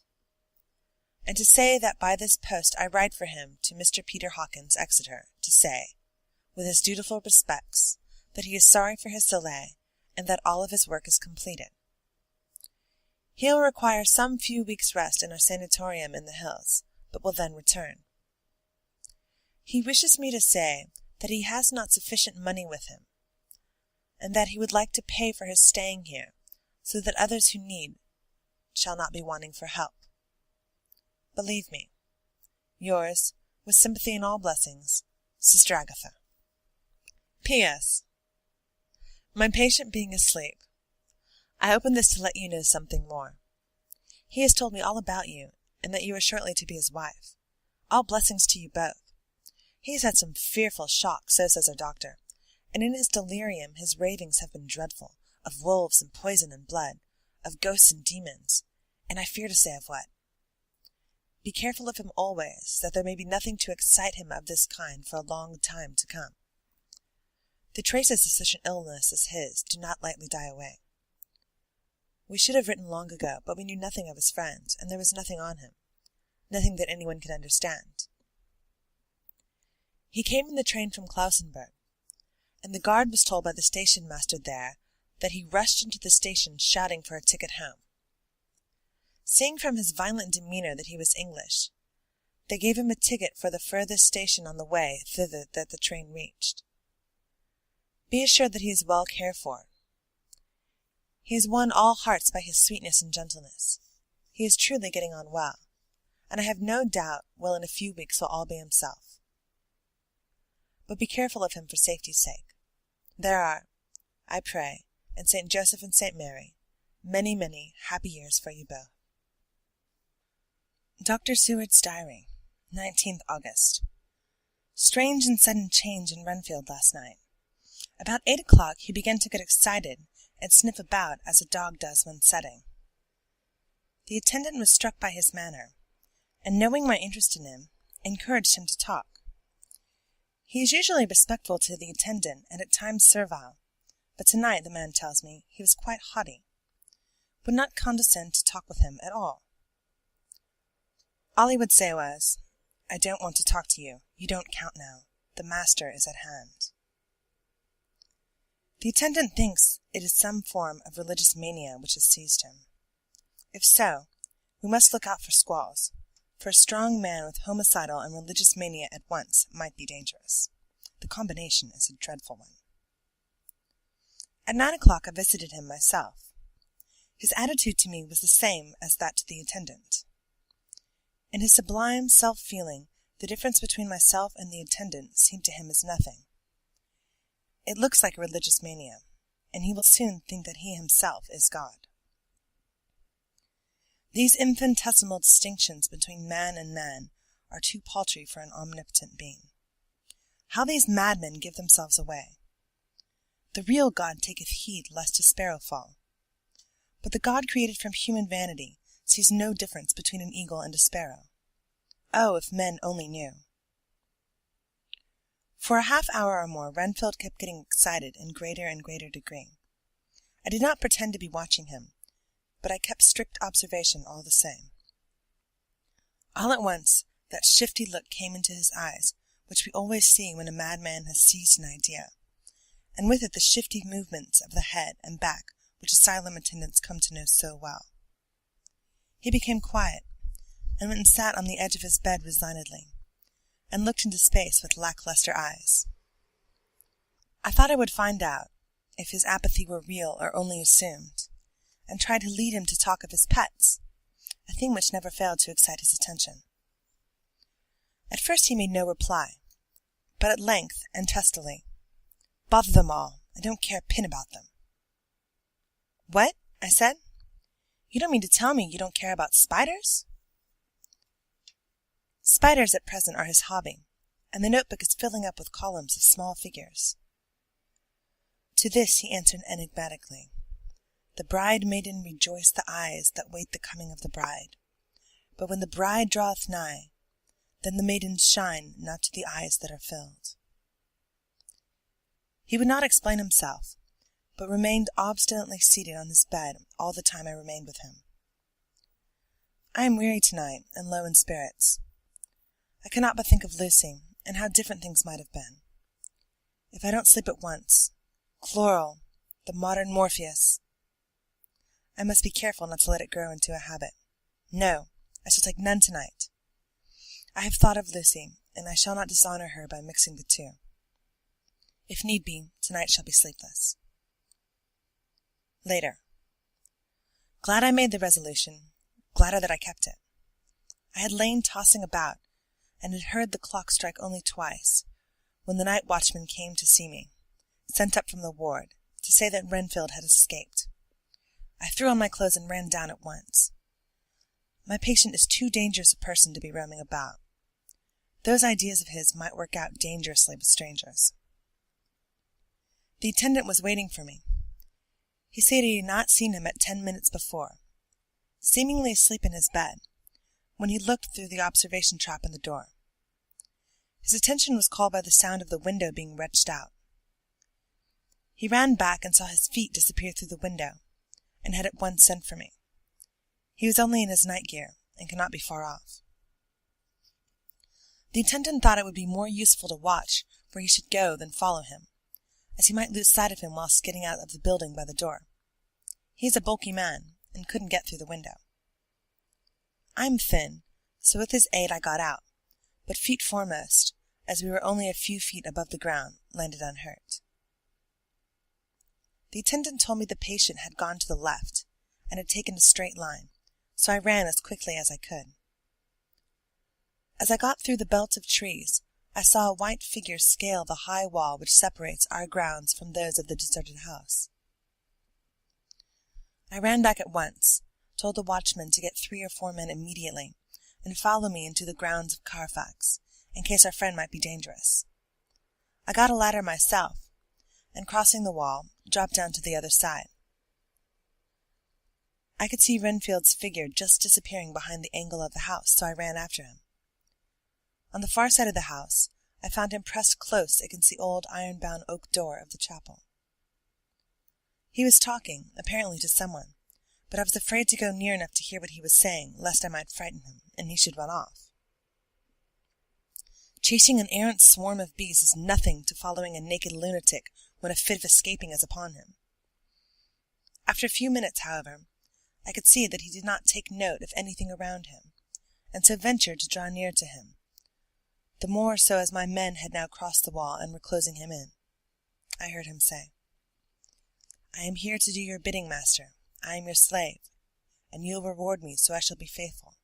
and to say that by this post I write for him to Mr. Peter Hawkins, Exeter, to say, with his dutiful respects, that he is sorry for his delay, and that all of his work is completed. He will require some few weeks' rest in our sanatorium in the hills, but will then return. He wishes me to say that he has not sufficient money with him, and that he would like to pay for his staying here, so that others who need shall not be wanting for help. Believe me, yours, with sympathy and all blessings, Sister Agatha. P.S. My patient being asleep, I open this to let you know something more. He has told me all about you, and that you are shortly to be his wife. All blessings to you both. He has had some fearful shocks, so says our doctor, and in his delirium his ravings have been dreadful, of wolves and poison and blood, of ghosts and demons, and I fear to say of what. Be careful of him always, that there may be nothing to excite him of this kind for a long time to come. The traces of such an illness as his do not lightly die away. We should have written long ago, but we knew nothing of his friends, and there was nothing on him, nothing that anyone could understand. He came in the train from Klausenburg, and the guard was told by the station master there that he rushed into the station shouting for a ticket home. Seeing from his violent demeanour that he was English, they gave him a ticket for the furthest station on the way thither that the train reached. Be assured that he is well cared for. He has won all hearts by his sweetness and gentleness. He is truly getting on well, and I have no doubt will in a few weeks will all be himself. But be careful of him for safety's sake. There are, I pray, in St. Joseph and St. Mary, many, many happy years for you both. Dr. Seward's Diary, 19th August. Strange and sudden change in Renfield last night. About 8 o'clock he began to get excited and sniff about as a dog does when setting. The attendant was struck by his manner, and knowing my interest in him, encouraged him to talk. He is usually respectful to the attendant and at times servile, but tonight, the man tells me, he was quite haughty, would not condescend to talk with him at all. All he would say was, "I don't want to talk to you. You don't count now. The master is at hand." The attendant thinks it is some form of religious mania which has seized him. If so, we must look out for squalls, for a strong man with homicidal and religious mania at once might be dangerous. The combination is a dreadful one. At 9 o'clock I visited him myself. His attitude to me was the same as that to the attendant. In his sublime self-feeling, the difference between myself and the attendant seemed to him as nothing. It looks like a religious mania, and he will soon think that he himself is God. These infinitesimal distinctions between man and man are too paltry for an omnipotent being. How these madmen give themselves away! The real God taketh heed lest a sparrow fall. But the God created from human vanity sees no difference between an eagle and a sparrow. Oh, if men only knew! For a half-hour or more Renfield kept getting excited in greater and greater degree. I did not pretend to be watching him, but I kept strict observation all the same. All at once that shifty look came into his eyes, which we always see when a madman has seized an idea, and with it the shifty movements of the head and back which asylum attendants come to know so well. He became quiet, and went and sat on the edge of his bed resignedly, and looked into space with lackluster eyes. I thought I would find out if his apathy were real or only assumed, and tried to lead him to talk of his pets, a thing which never failed to excite his attention. At first he made no reply, but at length, and testily, "Bother them all, I don't care a pin about them." "What?" I said. "You don't mean to tell me you don't care about spiders?" Spiders at present are his hobby, and the notebook is filling up with columns of small figures. To this he answered enigmatically, "The bride-maiden rejoice the eyes that wait the coming of the bride. But when the bride draweth nigh, then the maidens shine not to the eyes that are filled." He would not explain himself, but remained obstinately seated on his bed all the time I remained with him. I am weary tonight, and low in spirits. I cannot but think of Lucy, and how different things might have been. If I don't sleep at once, chloral, the modern Morpheus. I must be careful not to let it grow into a habit. No, I shall take none tonight. I have thought of Lucy, and I shall not dishonour her by mixing the two. If need be, tonight shall be sleepless. Later. Glad I made the resolution, gladder that I kept it. I had lain tossing about, and had heard the clock strike only twice, when the night watchman came to see me, sent up from the ward, to say that Renfield had escaped. I threw on my clothes and ran down at once. My patient is too dangerous a person to be roaming about. Those ideas of his might work out dangerously with strangers. The attendant was waiting for me. He said he had not seen him at 10 minutes before, seemingly asleep in his bed, when he looked through the observation trap in the door. His attention was called by the sound of the window being wrenched out. He ran back and saw his feet disappear through the window, and had at once sent for me. He was only in his night gear, and could not be far off. The attendant thought it would be more useful to watch where he should go than follow him, as he might lose sight of him whilst getting out of the building by the door. He is a bulky man, and couldn't get through the window. I am thin, so with his aid I got out, but feet foremost, as we were only a few feet above the ground, landed unhurt. The attendant told me the patient had gone to the left, and had taken a straight line, so I ran as quickly as I could. As I got through the belt of trees, I saw a white figure scale the high wall which separates our grounds from those of the deserted house. I ran back at once, told the watchman to get 3 or 4 men immediately, and follow me into the grounds of Carfax, in case our friend might be dangerous. I got a ladder myself, and crossing the wall, dropped down to the other side. I could see Renfield's figure just disappearing behind the angle of the house, so I ran after him. On the far side of the house, I found him pressed close against the old iron-bound oak door of the chapel. He was talking, apparently to someone, but I was afraid to go near enough to hear what he was saying, lest I might frighten him, and he should run off. Chasing an errant swarm of bees is nothing to following a naked lunatic when a fit of escaping is upon him. After a few minutes, however, I could see that he did not take note of anything around him, and so ventured to draw near to him, the more so as my men had now crossed the wall and were closing him in. I heard him say, "I am here to do your bidding, master. I am your slave, and you will reward me, so I shall be faithful.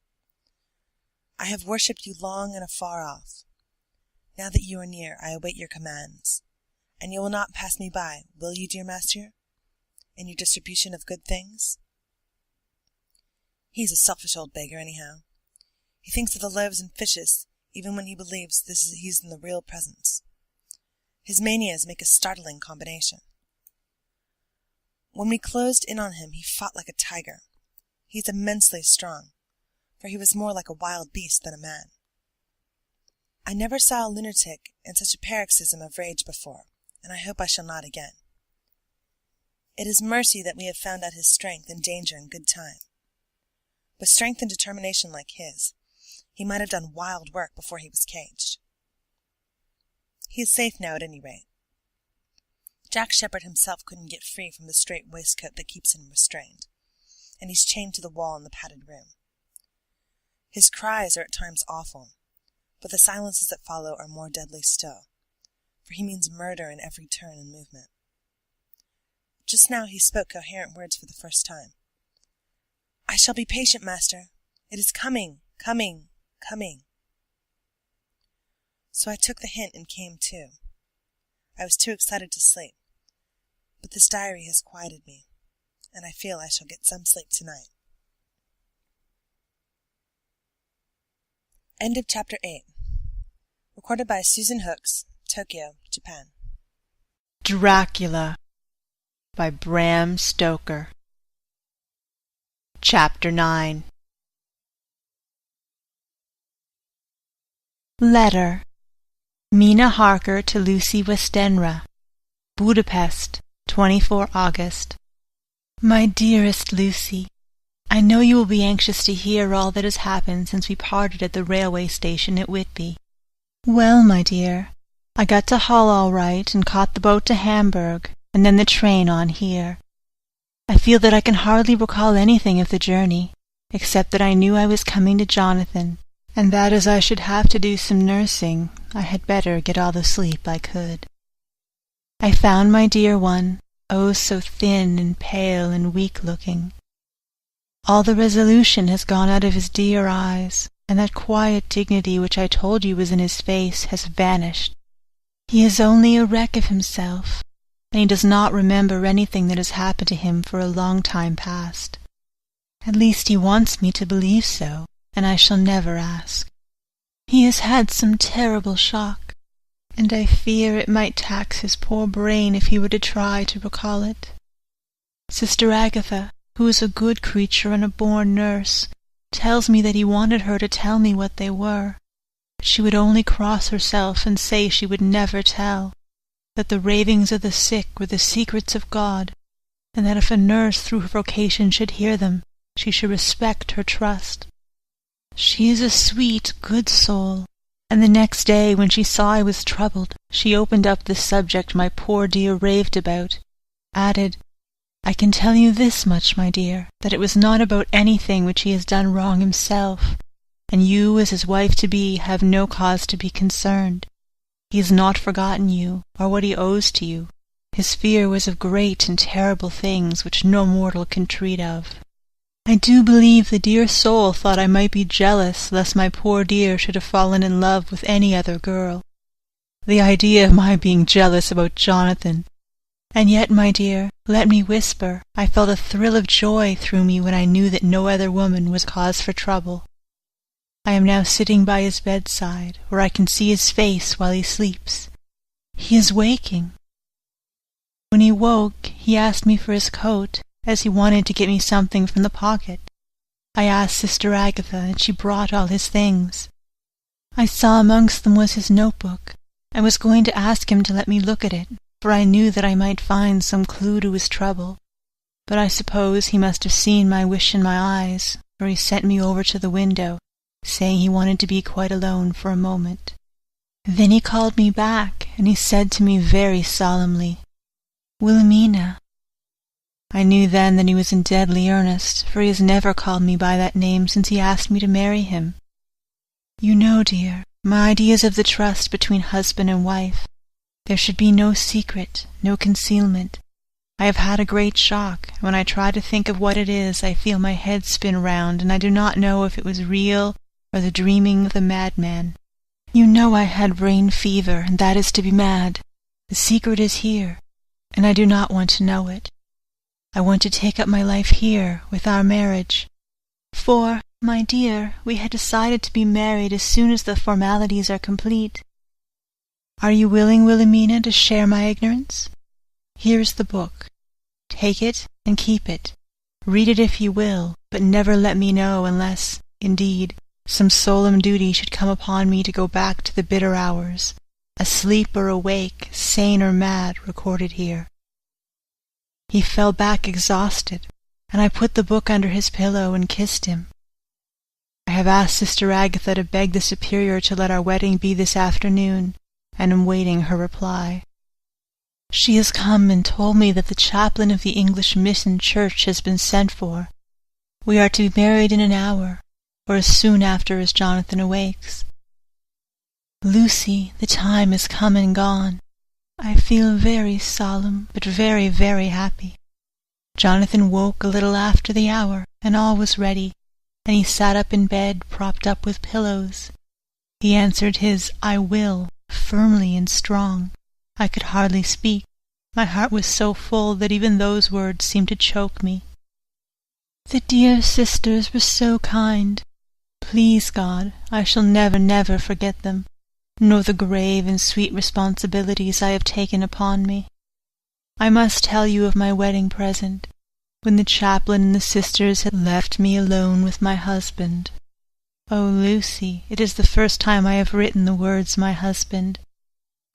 I have worshipped you long and afar off. Now that you are near, I await your commands, and you will not pass me by, will you, dear master, in your distribution of good things?" He is a selfish old beggar, anyhow. He thinks of the loaves and fishes, even when he believes he is in the real presence. His manias make a startling combination. When we closed in on him, he fought like a tiger. He is immensely strong, for he was more like a wild beast than a man. I never saw a lunatic in such a paroxysm of rage before, and I hope I shall not again. It is mercy that we have found out his strength and danger in good time. With strength and determination like his, he might have done wild work before he was caged. He is safe now at any rate. Jack Shepherd himself couldn't get free from the strait waistcoat that keeps him restrained, and he's chained to the wall in the padded room. His cries are at times awful, but the silences that follow are more deadly still, for he means murder in every turn and movement. Just now he spoke coherent words for the first time. "I shall be patient, master. It is coming, coming, coming." So I took the hint and came too. I was too excited to sleep, but this diary has quieted me, and I feel I shall get some sleep tonight. End of Chapter 8. Recorded by Susan Hooks, Tokyo, Japan. Dracula by Bram Stoker. Chapter 9. Letter. Mina Harker to Lucy Westenra. Budapest, 24 August. My dearest Lucy, I know you will be anxious to hear all that has happened since we parted at the railway station at Whitby. Well, my dear, I got to Hull all right and caught the boat to Hamburg, and then the train on here. I feel that I can hardly recall anything of the journey, except that I knew I was coming to Jonathan, and that as I should have to do some nursing, I had better get all the sleep I could. I found my dear one, oh, so thin and pale and weak-looking. All the resolution has gone out of his dear eyes, and that quiet dignity which I told you was in his face has vanished. He is only a wreck of himself, and he does not remember anything that has happened to him for a long time past. At least he wants me to believe so, and I shall never ask. He has had some terrible shock, and I fear it might tax his poor brain if he were to try to recall it. Sister Agatha, who is a good creature and a born nurse, tells me that he wanted her to tell me what they were, but she would only cross herself and say she would never tell, that the ravings of the sick were the secrets of God, and that if a nurse through her vocation should hear them, she should respect her trust. She is a sweet, good soul, and the next day, when she saw I was troubled, she opened up the subject my poor dear raved about, added, "I can tell you this much, my dear, that it was not about anything which he has done wrong himself, and you, as his wife-to-be, have no cause to be concerned. He has not forgotten you, or what he owes to you. His fear was of great and terrible things which no mortal can treat of. I do believe the dear soul thought I might be jealous lest my poor dear should have fallen in love with any other girl. The idea of my being jealous about Jonathan! And yet, my dear, let me whisper, I felt a thrill of joy through me when I knew that no other woman was cause for trouble. I am now sitting by his bedside, where I can see his face while he sleeps. He is waking. When he woke, he asked me for his coat, as he wanted to get me something from the pocket. I asked Sister Agatha, and she brought all his things. I saw amongst them was his notebook. I was going to ask him to let me look at it, for I knew that I might find some clue to his trouble. But I suppose he must have seen my wish in my eyes, for he sent me over to the window, saying he wanted to be quite alone for a moment. Then he called me back, and he said to me very solemnly, "Wilhelmina." I knew then that he was in deadly earnest, for he has never called me by that name since he asked me to marry him. You know, dear, my ideas of the trust between husband and wife. There should be no secret, no concealment. I have had a great shock, and when I try to think of what it is, I feel my head spin round, and I do not know if it was real or the dreaming of the madman. You know I had brain fever, and that is to be mad. The secret is here, and I do not want to know it. I want to take up my life here, with our marriage. For, my dear, we had decided to be married as soon as the formalities are complete. Are you willing, Wilhelmina, to share my ignorance? Here's the book. Take it and keep it. Read it if you will, but never let me know unless, indeed, some solemn duty should come upon me to go back to the bitter hours, asleep or awake, sane or mad, recorded here. He fell back exhausted, and I put the book under his pillow and kissed him. I have asked Sister Agatha to beg the Superior to let our wedding be this afternoon, and am waiting her reply. She has come and told me that the chaplain of the English Mission Church has been sent for. We are to be married in an hour, or as soon after as Jonathan awakes. Lucy, the time is come and gone. I feel very solemn, but very, very happy. Jonathan woke a little after the hour, and all was ready, and he sat up in bed, propped up with pillows. He answered his "I will" firmly and strong. I could hardly speak. My heart was so full that even those words seemed to choke me. The dear sisters were so kind. Please God, I shall never, never forget them, nor the grave and sweet responsibilities I have taken upon me. I must tell you of my wedding present, when the chaplain and the sisters had left me alone with my husband. Oh, Lucy, it is the first time I have written the words "my husband."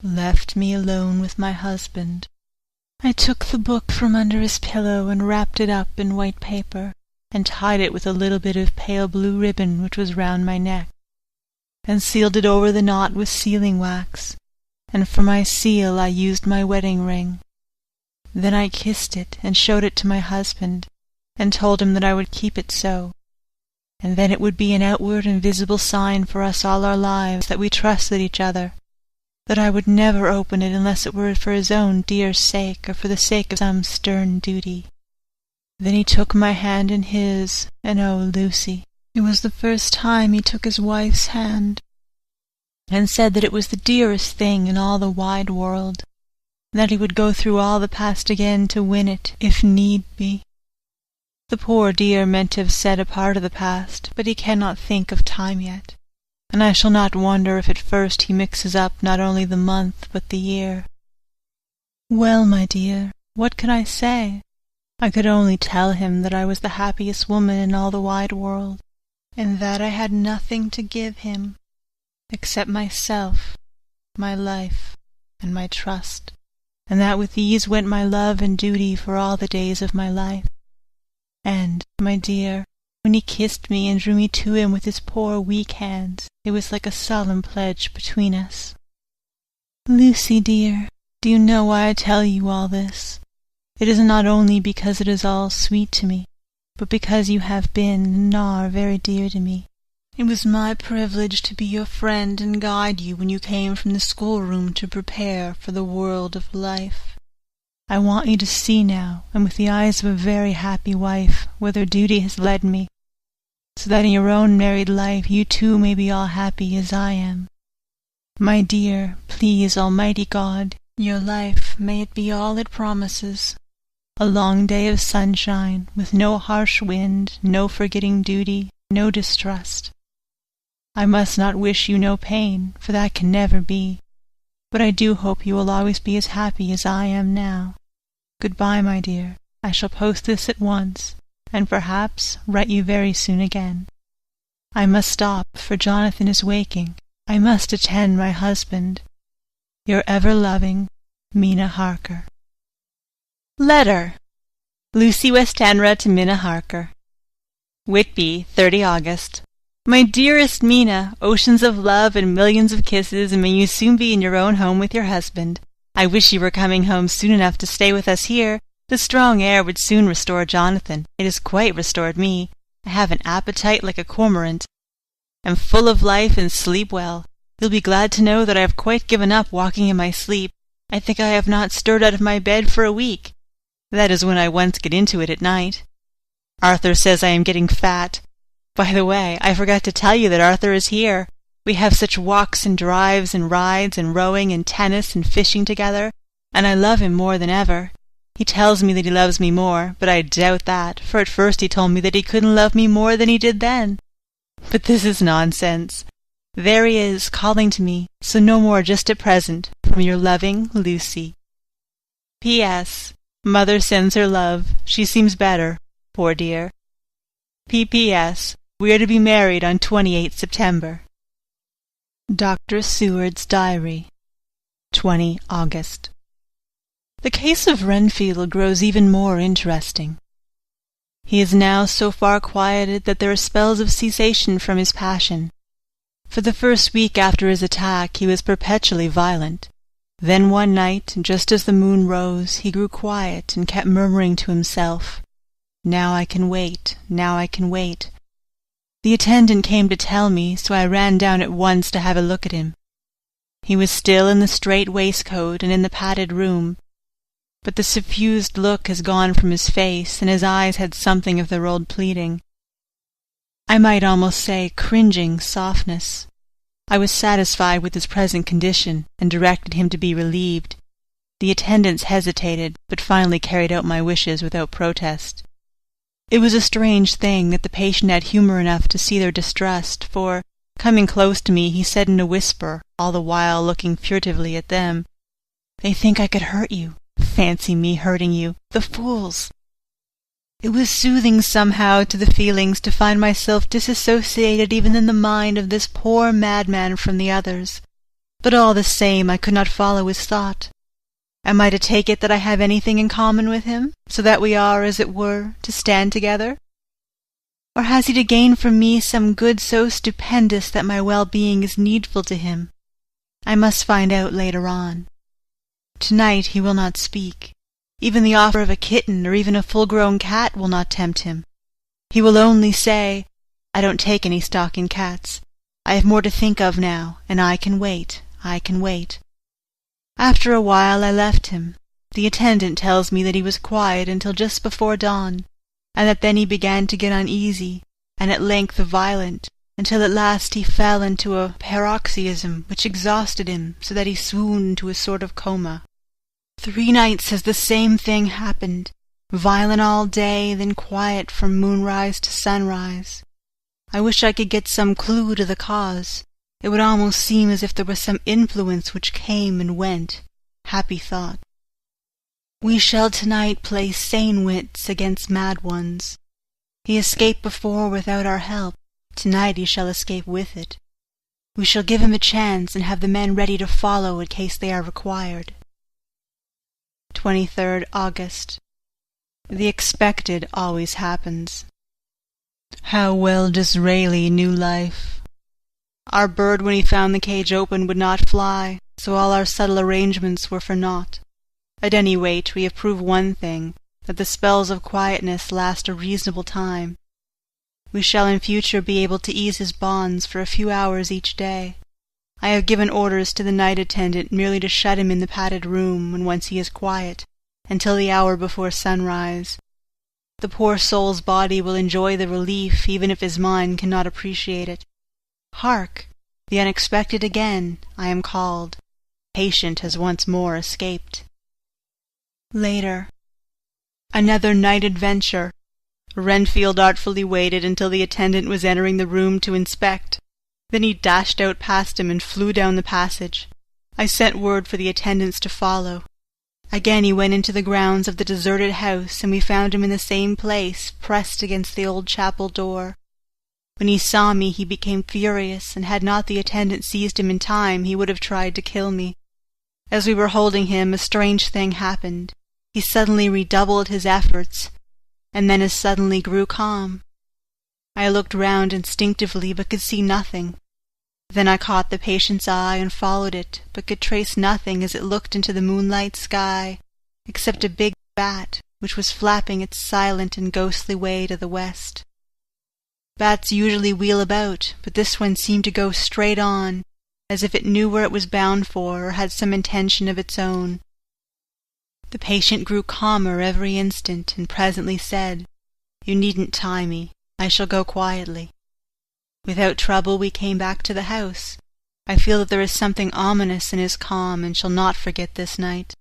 Left me alone with my husband. I took the book from under his pillow and wrapped it up in white paper, and tied it with a little bit of pale blue ribbon which was round my neck, and sealed it over the knot with sealing wax, and for my seal I used my wedding ring. Then I kissed it and showed it to my husband, and told him that I would keep it so, and then it would be an outward and visible sign for us all our lives that we trusted each other, that I would never open it unless it were for his own dear sake or for the sake of some stern duty. Then he took my hand in his, and oh, Lucy, it was the first time he took his wife's hand, and said that it was the dearest thing in all the wide world, and that he would go through all the past again to win it, if need be. The poor dear meant to have said a part of the past, but he cannot think of time yet, and I shall not wonder if at first he mixes up not only the month but the year. Well, my dear, what could I say? I could only tell him that I was the happiest woman in all the wide world, and that I had nothing to give him except myself, my life, and my trust, and that with these went my love and duty for all the days of my life. And, my dear, when he kissed me and drew me to him with his poor weak hands, it was like a solemn pledge between us. Lucy, dear, do you know why I tell you all this? It is not only because it is all sweet to me, but because you have been and are very dear to me. It was my privilege to be your friend and guide you when you came from the schoolroom to prepare for the world of life. I want you to see now, and with the eyes of a very happy wife, whither duty has led me, so that in your own married life you too may be all happy as I am. My dear, please Almighty God, your life may it be all it promises, a long day of sunshine, with no harsh wind, no forgetting duty, no distrust. I must not wish you no pain, for that can never be, but I do hope you will always be as happy as I am now. Goodbye, my dear. I shall post this at once, and perhaps write you very soon again. I must stop, for Jonathan is waking. I must attend my husband. Your ever-loving Mina Harker. Letter. Lucy Westenra to Mina Harker. Whitby, 30 August. My dearest Mina, oceans of love and millions of kisses, and may you soon be in your own home with your husband. I wish you were coming home soon enough to stay with us here. The strong air would soon restore Jonathan. It has quite restored me. I have an appetite like a cormorant. Am full of life and sleep well. You'll be glad to know that I have quite given up walking in my sleep. I think I have not stirred out of my bed for a week. That is when I once get into it at night. Arthur says I am getting fat. By the way, I forgot to tell you that Arthur is here. We have such walks and drives and rides and rowing and tennis and fishing together, and I love him more than ever. He tells me that he loves me more, but I doubt that, for at first he told me that he couldn't love me more than he did then. But this is nonsense. There he is, calling to me, so no more just at present, from your loving Lucy. P.S. Mother sends her love. She seems better, poor dear. P.P.S. We are to be married on 28 September. Dr. Seward's Diary, 20 August. The case of Renfield grows even more interesting. He is now so far quieted that there are spells of cessation from his passion. For the first week after his attack he was perpetually violent. Then one night, just as the moon rose, he grew quiet and kept murmuring to himself, "Now I can wait, now I can wait." The attendant came to tell me, so I ran down at once to have a look at him. He was still in the strait waistcoat and in the padded room, but the suffused look has gone from his face, and his eyes had something of their old pleading. I might almost say cringing softness. I was satisfied with his present condition, and directed him to be relieved. The attendants hesitated, but finally carried out my wishes without protest. It was a strange thing that the patient had humour enough to see their distrust, for, coming close to me, he said in a whisper, all the while looking furtively at them, "They think I could hurt you. Fancy me hurting you. The fools!" It was soothing somehow to the feelings to find myself disassociated even in the mind of this poor madman from the others, but all the same I could not follow his thought. Am I to take it that I have anything in common with him, so that we are, as it were, to stand together? Or has he to gain from me some good so stupendous that my well-being is needful to him? I must find out later on. Tonight he will not speak. Even the offer of a kitten or even a full-grown cat will not tempt him. He will only say, "I don't take any stock in cats. I have more to think of now, and I can wait, I can wait." After a while I left him. The attendant tells me that he was quiet until just before dawn, and that then he began to get uneasy, and at length violent, until at last he fell into a paroxysm which exhausted him so that he swooned into a sort of coma. 3 nights has the same thing happened, violent all day, then quiet from moonrise to sunrise. I wish I could get some clue to the cause. It would almost seem as if there was some influence which came and went. Happy thought. We shall tonight play sane wits against mad ones. He escaped before without our help. Tonight he shall escape with it. We shall give him a chance and have the men ready to follow in case they are required. 23rd August. The expected always happens. How well Disraeli knew life! Our bird, when he found the cage open, would not fly, so all our subtle arrangements were for naught. At any rate, we have proved one thing, that the spells of quietness last a reasonable time. We shall in future be able to ease his bonds for a few hours each day. I have given orders to the night attendant merely to shut him in the padded room when once he is quiet, until the hour before sunrise. The poor soul's body will enjoy the relief even if his mind cannot appreciate it. Hark! The unexpected again, I am called. Patient has once more escaped. Later. Another night adventure. Renfield artfully waited until the attendant was entering the room to inspect. Then he dashed out past him and flew down the passage. I sent word for the attendants to follow. Again he went into the grounds of the deserted house, and we found him in the same place, pressed against the old chapel door. When he saw me, he became furious, and had not the attendant seized him in time, he would have tried to kill me. As we were holding him, a strange thing happened. He suddenly redoubled his efforts, and then as suddenly grew calm. I looked round instinctively, but could see nothing. Then I caught the patient's eye and followed it, but could trace nothing as it looked into the moonlight sky, except a big bat, which was flapping its silent and ghostly way to the west. Bats usually wheel about, but this one seemed to go straight on, as if it knew where it was bound for, or had some intention of its own. The patient grew calmer every instant, and presently said, "You needn't tie me. I shall go quietly." Without trouble we came back to the house. I feel that there is something ominous in his calm, and shall not forget this night.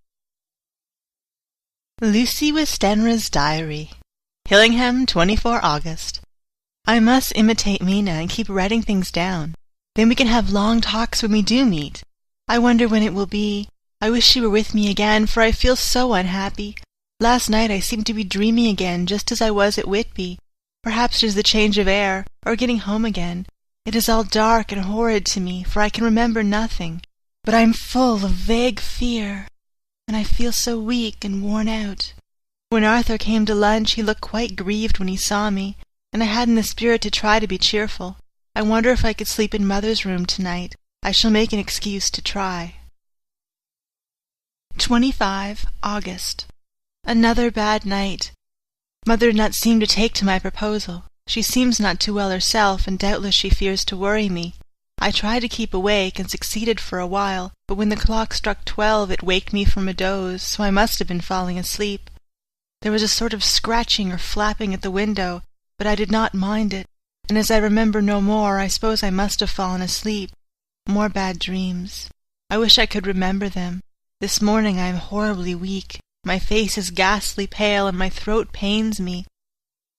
Lucy Westenra's Diary. Hillingham, 24 August. I must imitate Mina and keep writing things down. Then we can have long talks when we do meet. I wonder when it will be. I wish she were with me again, for I feel so unhappy. Last night I seemed to be dreaming again, just as I was at Whitby. Perhaps it is the change of air, or getting home again. It is all dark and horrid to me, for I can remember nothing. But I am full of vague fear, and I feel so weak and worn out. When Arthur came to lunch, he looked quite grieved when he saw me, and I hadn't the spirit to try to be cheerful. I wonder if I could sleep in Mother's room tonight. I shall make an excuse to try. 25 August. Another bad night. Mother did not seem to take to my proposal. She seems not too well herself, and doubtless she fears to worry me. I tried to keep awake, and succeeded for a while, but when the clock struck 12 it waked me from a doze, so I must have been falling asleep. There was a sort of scratching or flapping at the window, but I did not mind it, and as I remember no more, I suppose I must have fallen asleep. More bad dreams. I wish I could remember them. This morning I am horribly weak. My face is ghastly pale, and my throat pains me.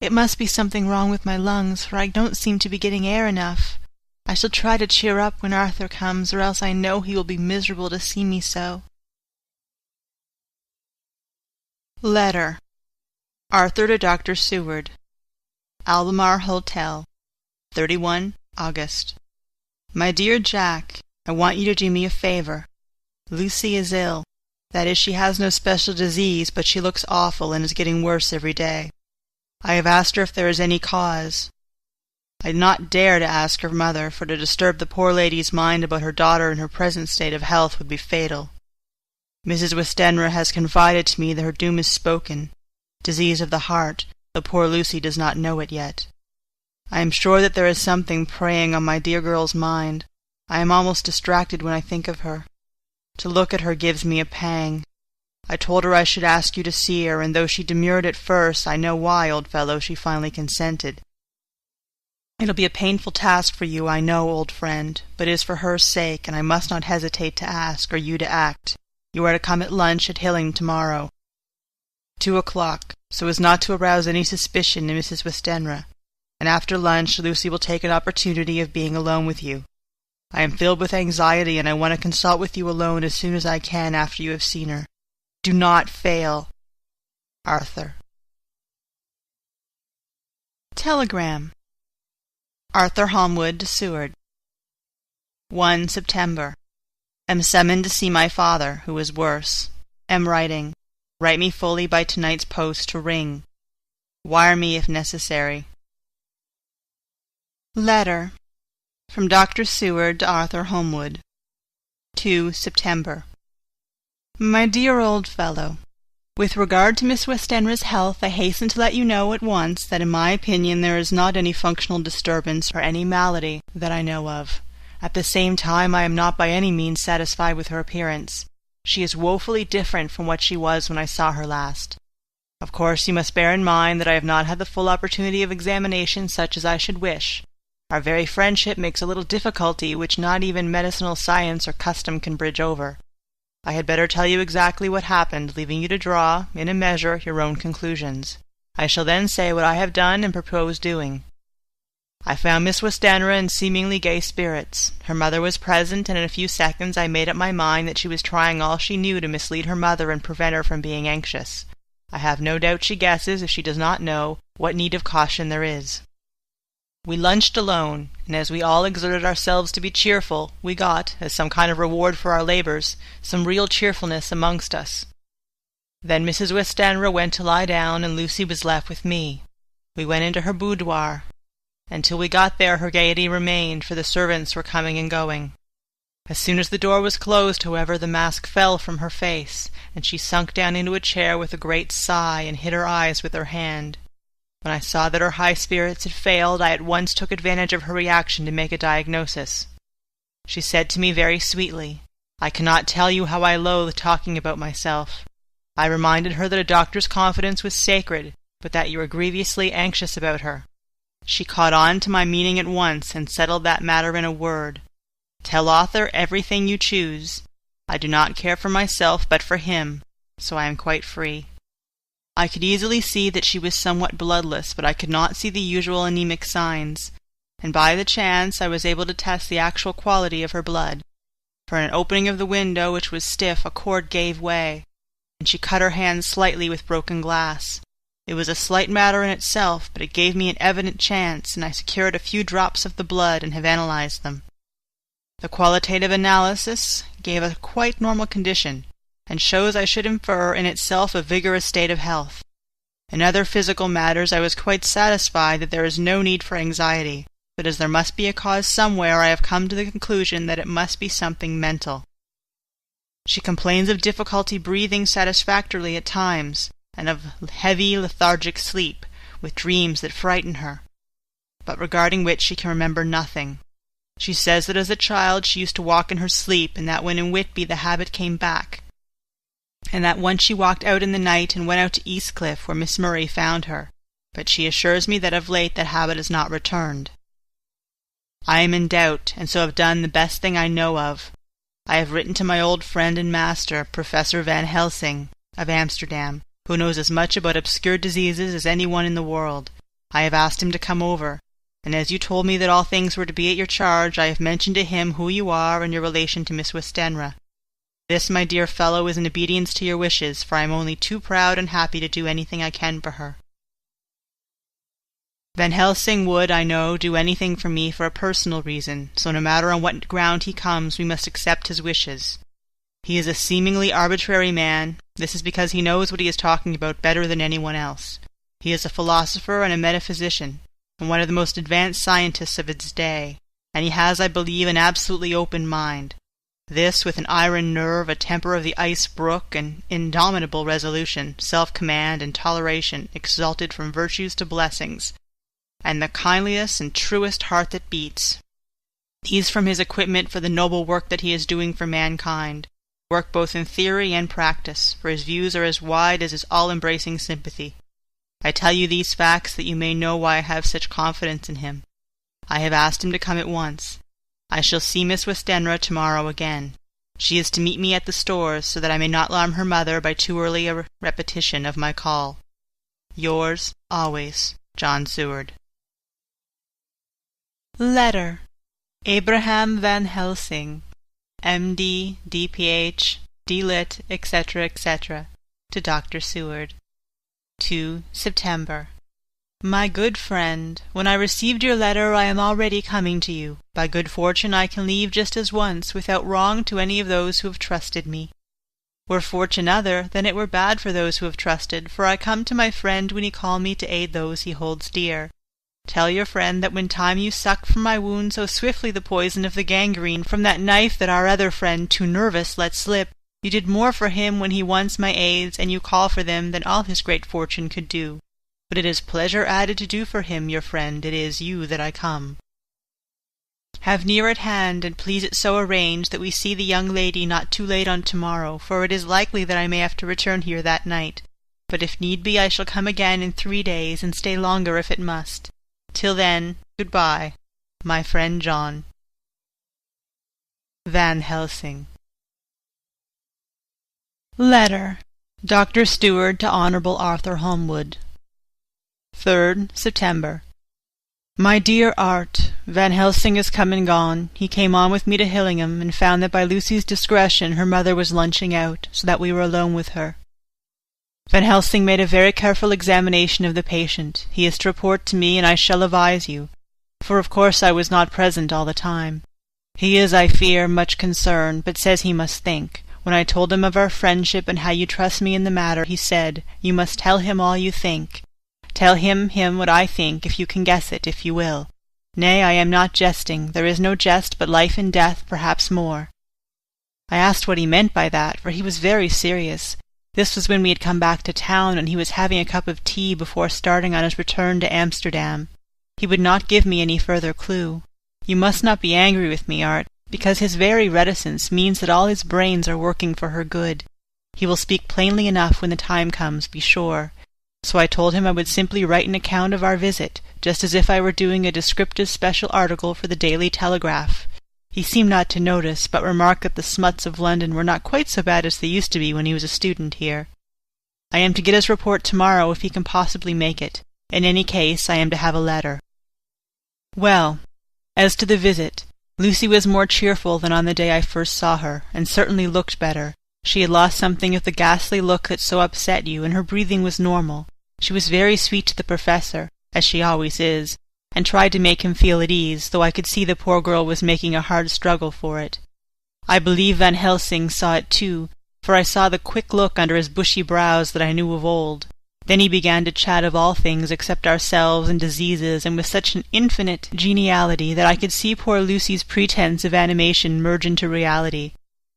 It must be something wrong with my lungs, for I don't seem to be getting air enough. I shall try to cheer up when Arthur comes, or else I know he will be miserable to see me so. Letter. Arthur to Dr. Seward. Albemarle Hotel, 31 August. My dear Jack, I want you to do me a favor. Lucy is ill. That is, she has no special disease, but she looks awful and is getting worse every day. I have asked her if there is any cause. I did not dare to ask her mother, for to disturb the poor lady's mind about her daughter in her present state of health would be fatal. Mrs. Westenra has confided to me that her doom is spoken. Disease of the heart, though poor Lucy does not know it yet. I am sure that there is something preying on my dear girl's mind. I am almost distracted when I think of her. To look at her gives me a pang. I told her I should ask you to see her, and though she demurred at first, I know why, old fellow, she finally consented. It'll be a painful task for you, I know, old friend, but it is for her sake, and I must not hesitate to ask, or you to act. You are to come at lunch at Hilling tomorrow. 2 o'clock, so as not to arouse any suspicion in Mrs. Westenra, and after lunch Lucy will take an opportunity of being alone with you. I am filled with anxiety, and I want to consult with you alone as soon as I can after you have seen her. Do not fail. Arthur. Telegram. Arthur Holmwood to Seward. 1 September. Am summoned to see my father, who is worse. Am writing. Write me fully by tonight's post to ring. Wire me if necessary. Letter. From Dr. Seward to Arthur Holmwood. 2 September. My dear old fellow, with regard to Miss Westenra's health, I hasten to let you know at once that in my opinion there is not any functional disturbance or any malady that I know of. At the same time, I am not by any means satisfied with her appearance. She is woefully different from what she was when I saw her last. Of course, you must bear in mind that I have not had the full opportunity of examination such as I should wish. Our very friendship makes a little difficulty which not even medicinal science or custom can bridge over. I had better tell you exactly what happened, leaving you to draw, in a measure, your own conclusions. I shall then say what I have done and propose doing. I found Miss Westenra in seemingly gay spirits. Her mother was present, and in a few seconds I made up my mind that she was trying all she knew to mislead her mother and prevent her from being anxious. I have no doubt she guesses, if she does not know, what need of caution there is. We lunched alone, and as we all exerted ourselves to be cheerful, we got, as some kind of reward for our labours, some real cheerfulness amongst us. Then Mrs. Westenra went to lie down, and Lucy was left with me. We went into her boudoir. Until we got there her gaiety remained, for the servants were coming and going. As soon as the door was closed, however, the mask fell from her face, and she sunk down into a chair with a great sigh and hid her eyes with her hand. When I saw that her high spirits had failed, I at once took advantage of her reaction to make a diagnosis. She said to me very sweetly, "I cannot tell you how I loathe talking about myself." I reminded her that a doctor's confidence was sacred, but that you were grievously anxious about her. She caught on to my meaning at once, and settled that matter in a word. "Tell Arthur everything you choose. I do not care for myself, but for him, so I am quite free." I could easily see that she was somewhat bloodless, but I could not see the usual anemic signs, and by the chance I was able to test the actual quality of her blood. For in an opening of the window, which was stiff, a cord gave way, and she cut her hand slightly with broken glass. It was a slight matter in itself, but it gave me an evident chance, and I secured a few drops of the blood and have analyzed them. The qualitative analysis gave a quite normal condition, and shows, I should infer, in itself a vigorous state of health. In other physical matters I was quite satisfied that there is no need for anxiety, but as there must be a cause somewhere, I have come to the conclusion that it must be something mental. She complains of difficulty breathing satisfactorily at times, and of heavy lethargic sleep, with dreams that frighten her, but regarding which she can remember nothing. She says that as a child she used to walk in her sleep, and that when in Whitby the habit came back, and that once she walked out in the night and went out to Eastcliff, where Miss Murray found her, but she assures me that of late that habit has not returned. I am in doubt, and so have done the best thing I know of. I have written to my old friend and master, Professor Van Helsing, of Amsterdam, who knows as much about obscure diseases as anyone in the world. I have asked him to come over, and as you told me that all things were to be at your charge, I have mentioned to him who you are and your relation to Miss Westenra. This, my dear fellow, is in obedience to your wishes, for I am only too proud and happy to do anything I can for her. Van Helsing would, I know, do anything for me for a personal reason, so no matter on what ground he comes, we must accept his wishes. He is a seemingly arbitrary man. This is because he knows what he is talking about better than anyone else. He is a philosopher and a metaphysician, and one of the most advanced scientists of his day, and he has, I believe, an absolutely open mind. This, with an iron nerve, a temper of the ice brook, an indomitable resolution, self-command, and toleration, exalted from virtues to blessings, and the kindliest and truest heart that beats. These from his equipment for the noble work that he is doing for mankind, work both in theory and practice, for his views are as wide as his all-embracing sympathy. I tell you these facts that you may know why I have such confidence in him. I have asked him to come at once. I shall see Miss Westenra tomorrow again. She is to meet me at the stores, so that I may not alarm her mother by too early a repetition of my call. Yours, always, John Seward. Letter. Abraham Van Helsing, M.D., D.Ph., D.Lit., etc., etc., to Dr. Seward. 2 September. My good friend, when I received your letter I am already coming to you. By good fortune I can leave just as once, without wrong to any of those who have trusted me. Were fortune other, then it were bad for those who have trusted, for I come to my friend when he call me to aid those he holds dear. Tell your friend that when time you sucked from my wound so swiftly the poison of the gangrene from that knife that our other friend, too nervous, let slip, you did more for him when he wants my aids, and you call for them, than all his great fortune could do. But it is pleasure added to do for him, your friend, it is you that I come. Have near at hand, and please it so arrange, that we see the young lady not too late on tomorrow, for it is likely that I may have to return here that night. But if need be I shall come again in 3 days, and stay longer if it must. Till then, good-bye, my friend John. Van Helsing. Letter. Dr. Stewart to Honourable Arthur Holmwood. 3rd September. My dear Art, Van Helsing is come and gone. He came on with me to Hillingham, and found that by Lucy's discretion her mother was lunching out, so that we were alone with her. Van Helsing made a very careful examination of the patient. He is to report to me, and I shall advise you, for of course I was not present all the time. He is, I fear, much concerned, but says he must think. When I told him of our friendship and how you trust me in the matter, he said, "You must tell him all you think. Tell him what I think, if you can guess it, if you will. Nay, I am not jesting. There is no jest but life and death, perhaps more." I asked what he meant by that, for he was very serious. This was when we had come back to town, and he was having a cup of tea before starting on his return to Amsterdam. He would not give me any further clue. You must not be angry with me, Art, because his very reticence means that all his brains are working for her good. He will speak plainly enough when the time comes, be sure. So I told him I would simply write an account of our visit, just as if I were doing a descriptive special article for the Daily Telegraph. He seemed not to notice, but remarked that the smuts of London were not quite so bad as they used to be when he was a student here. I am to get his report tomorrow if he can possibly make it. In any case, I am to have a letter. Well, as to the visit, Lucy was more cheerful than on the day I first saw her, and certainly looked better. She had lost something of the ghastly look that so upset you, and her breathing was normal. She was very sweet to the professor, as she always is, and tried to make him feel at ease, though I could see the poor girl was making a hard struggle for it. I believe Van Helsing saw it too, for I saw the quick look under his bushy brows that I knew of old. Then he began to chat of all things except ourselves and diseases, and with such an infinite geniality that I could see poor Lucy's pretence of animation merge into reality.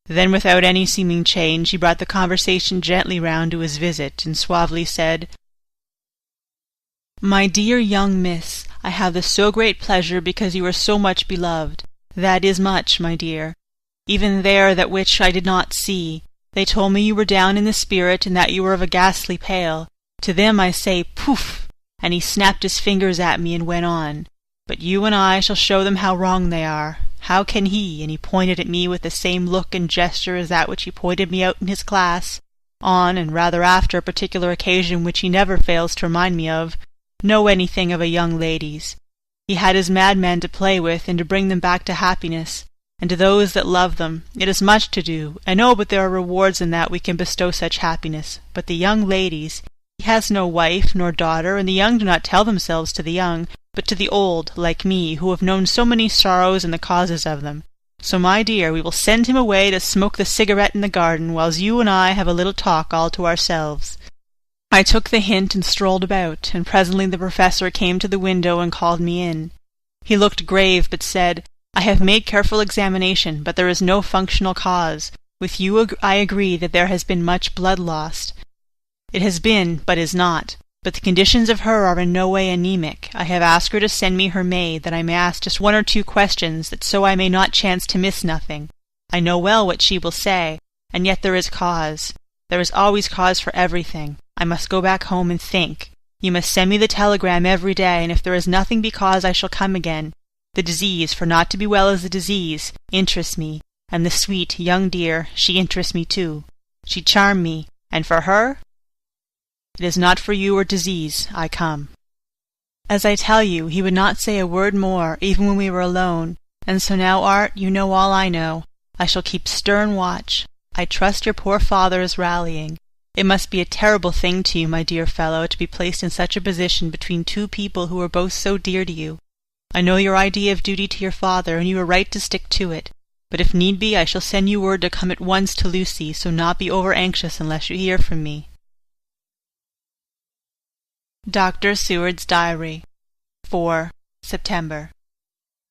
Then, without any seeming change, he brought the conversation gently round to his visit, and suavely said, "My dear young miss, I have the so great pleasure because you are so much beloved. That is much, my dear. Even there that which I did not see. They told me you were down in the spirit, and that you were of a ghastly pale. To them I say, poof!" And he snapped his fingers at me and went on. "But you and I shall show them how wrong they are. How can he," and he pointed at me with the same look and gesture as that which he pointed me out in his class, on and rather after a particular occasion which he never fails to remind me of, know anything of a young lady's. He had his madmen to play with and to bring them back to happiness, and to those that love them. It is much to do, I know, but there are rewards in that we can bestow such happiness. But the young ladies, he has no wife nor daughter, and the young do not tell themselves to the young, but to the old, like me, who have known so many sorrows and the causes of them. So, my dear, we will send him away to smoke the cigarette in the garden, whiles you and I have a little talk all to ourselves." I took the hint and strolled about, and presently the professor came to the window and called me in. He looked grave, but said, "I have made careful examination, but there is no functional cause. With you I agree that there has been much blood lost. It has been, but is not. But the conditions of her are in no way anemic. I have asked her to send me her maid, that I may ask just 1 or 2 questions, that so I may not chance to miss nothing. I know well what she will say, and yet there is cause. There is always cause for everything. I must go back home and think. You must send me the telegram every day, and if there is nothing because I shall come again. The disease, for not to be well is the disease, interests me, and the sweet, young dear, she interests me too. She charmed me, and for her? It is not for you or disease I come." As I tell you, he would not say a word more, even when we were alone, and so now, Art, you know all I know. I shall keep stern watch. I trust your poor father is rallying. It must be a terrible thing to you, my dear fellow, to be placed in such a position between 2 people who are both so dear to you. I know your idea of duty to your father, and you are right to stick to it. But if need be, I shall send you word to come at once to Lucy, so not be over-anxious unless you hear from me. Dr. Seward's Diary, 4 September.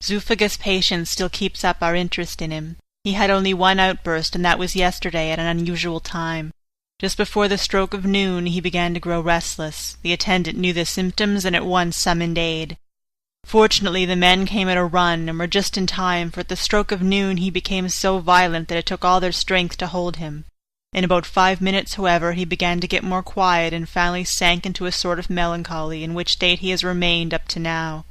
Zoophagus' patient still keeps up our interest in him. He had only one outburst, and that was yesterday at an unusual time. Just before the stroke of noon he began to grow restless. The attendant knew the symptoms and at once summoned aid. Fortunately the men came at a run, and were just in time, for at the stroke of noon he became so violent that it took all their strength to hold him. In about 5 minutes, however, he began to get more quiet, and finally sank into a sort of melancholy, in which state he has remained up to now.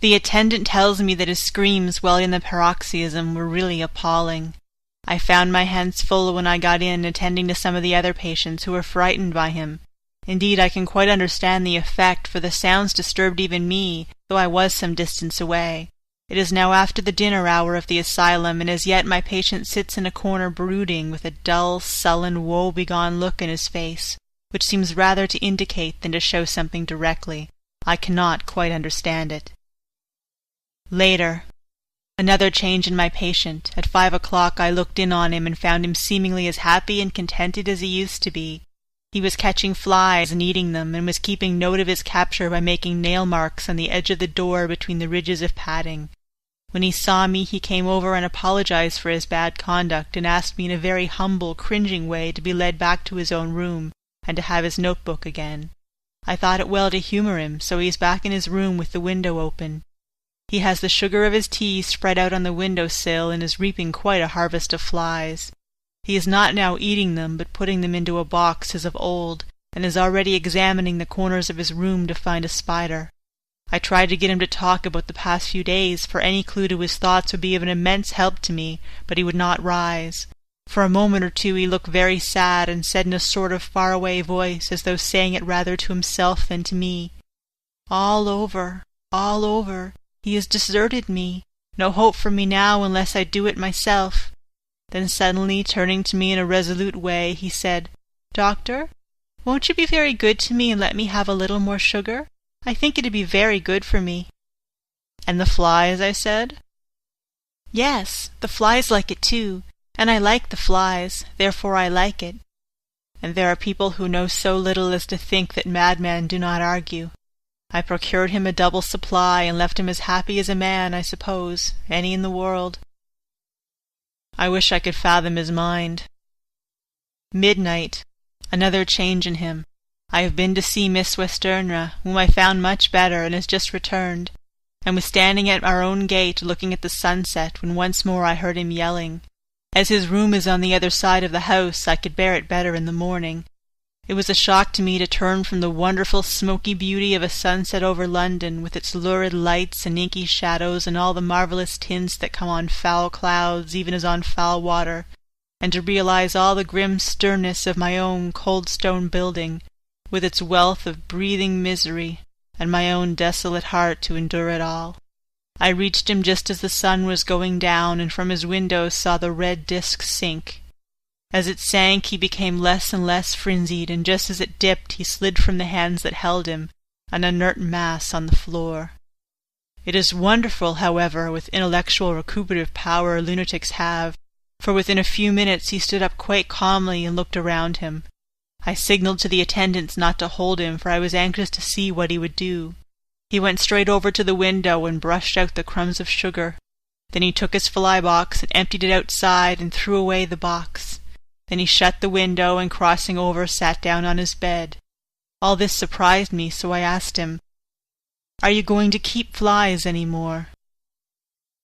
The attendant tells me that his screams while in the paroxysm were really appalling. I found my hands full when I got in attending to some of the other patients who were frightened by him. Indeed, I can quite understand the effect, for the sounds disturbed even me, though I was some distance away. It is now after the dinner hour of the asylum, and as yet my patient sits in a corner brooding, with a dull, sullen, woe-begone look in his face, which seems rather to indicate than to show something directly. I cannot quite understand it. Later. Another change in my patient. At 5 o'clock I looked in on him and found him seemingly as happy and contented as he used to be. He was catching flies and eating them, and was keeping note of his capture by making nail marks on the edge of the door between the ridges of padding. When he saw me, he came over and apologized for his bad conduct, and asked me in a very humble, cringing way to be led back to his own room, and to have his notebook again. I thought it well to humour him, so he is back in his room with the window open. He has the sugar of his tea spread out on the window-sill, and is reaping quite a harvest of flies. He is not now eating them, but putting them into a box as of old, and is already examining the corners of his room to find a spider. I tried to get him to talk about the past few days, for any clue to his thoughts would be of an immense help to me, but he would not rise. For a moment or two he looked very sad, and said in a sort of far-away voice, as though saying it rather to himself than to me, "All over, all over. He has deserted me. No hope for me now unless I do it myself." Then suddenly, turning to me in a resolute way, he said, "Doctor, won't you be very good to me and let me have a little more sugar? I think it'd be very good for me." "And the flies?" I said. "Yes, the flies like it too, and I like the flies, therefore I like it." And there are people who know so little as to think that madmen do not argue. I procured him a double supply, and left him as happy as a man, I suppose, any in the world. I wish I could fathom his mind. Midnight. Another change in him. I have been to see Miss Westenra, whom I found much better, and has just returned, and was standing at our own gate looking at the sunset, when once more I heard him yelling. As his room is on the other side of the house, I could bear it better in the morning. It was a shock to me to turn from the wonderful smoky beauty of a sunset over London, with its lurid lights and inky shadows and all the marvellous tints that come on foul clouds even as on foul water, and to realize all the grim sternness of my own cold stone building, with its wealth of breathing misery, and my own desolate heart to endure it all. I reached him just as the sun was going down, and from his window saw the red disk sink. As it sank he became less and less frenzied, and just as it dipped he slid from the hands that held him, an inert mass on the floor. It is wonderful, however, with intellectual recuperative power lunatics have, for within a few minutes he stood up quite calmly and looked around him. I signalled to the attendants not to hold him, for I was anxious to see what he would do. He went straight over to the window and brushed out the crumbs of sugar. Then he took his fly-box and emptied it outside and threw away the box. Then he shut the window and, crossing over, sat down on his bed. All this surprised me, so I asked him, "Are you going to keep flies any more?"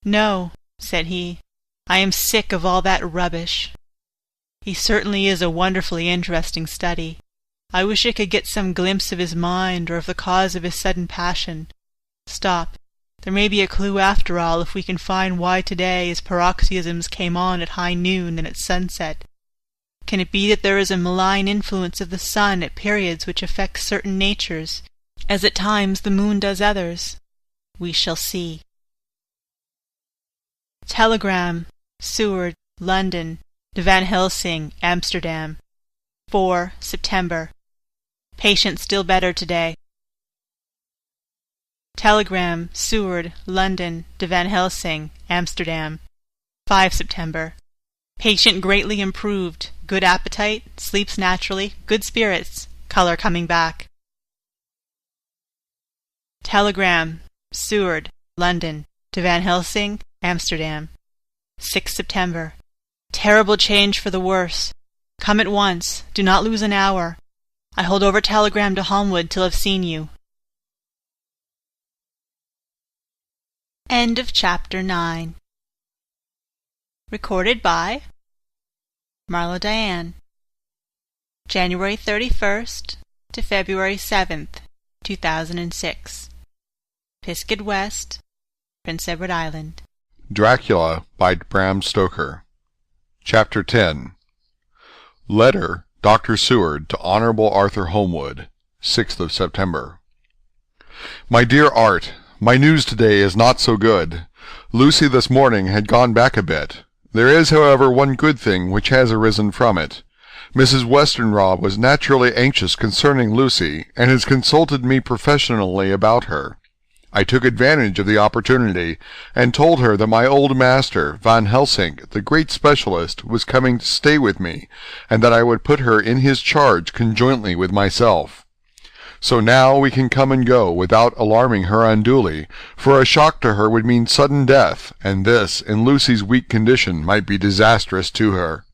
"No," said he. "I am sick of all that rubbish." He certainly is a wonderfully interesting study. I wish I could get some glimpse of his mind, or of the cause of his sudden passion. Stop. There may be a clue after all, if we can find why today his paroxysms came on at high noon and at sunset. Can it be that there is a malign influence of the sun at periods which affects certain natures, as at times the moon does others? We shall see. Telegram. Seward, London, de Van Helsing, Amsterdam. 4 September. Patient still better today. Telegram. Seward, London, de Van Helsing, Amsterdam. 5 September. Patient greatly improved. Good appetite, sleeps naturally, good spirits, colour coming back. Telegram. Seward, London, de Van Helsing, Amsterdam. 6 September. Terrible change for the worse. Come at once. Do not lose an hour. I hold over telegram to Holmwood till I've seen you. End of Chapter 9. Recorded by Marlo, Dianne. January 31st to February 7th, 2006. Pisgah West, Prince Edward Island. Dracula by Bram Stoker. Chapter 10. Letter, Dr. Seward to Honorable Arthur Holmwood, 6th of September. My dear Art, my news today is not so good. Lucy this morning had gone back a bit. There is, however, one good thing which has arisen from it. Mrs. Westenra was naturally anxious concerning Lucy, and has consulted me professionally about her. I took advantage of the opportunity, and told her that my old master, Van Helsing, the great specialist, was coming to stay with me, and that I would put her in his charge conjointly with myself. So now we can come and go without alarming her unduly, for a shock to her would mean sudden death, and this, in Lucy's weak condition, might be disastrous to her.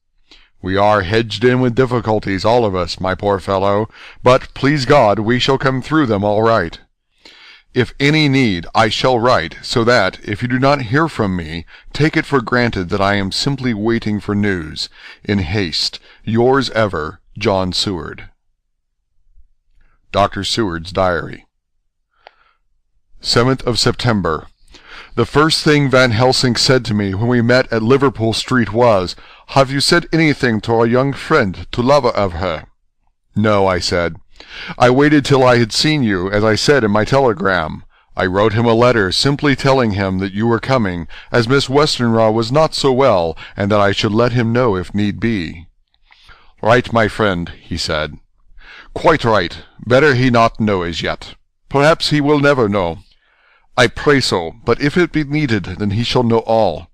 We are hedged in with difficulties, all of us, my poor fellow, but, please God, we shall come through them all right. If any need, I shall write, so that, if you do not hear from me, take it for granted that I am simply waiting for news. In haste, yours ever, John Seward. Dr. Seward's Diary. 7th of September. The first thing Van Helsing said to me when we met at Liverpool Street was, "Have you said anything to our young friend, to lover of her?" "No," I said. "I waited till I had seen you, as I said in my telegram. I wrote him a letter simply telling him that you were coming, as Miss Westenra was not so well, and that I should let him know if need be." "Right, my friend," he said. "Quite right. Better he not know as yet. Perhaps he will never know. I pray so, but if it be needed, then he shall know all.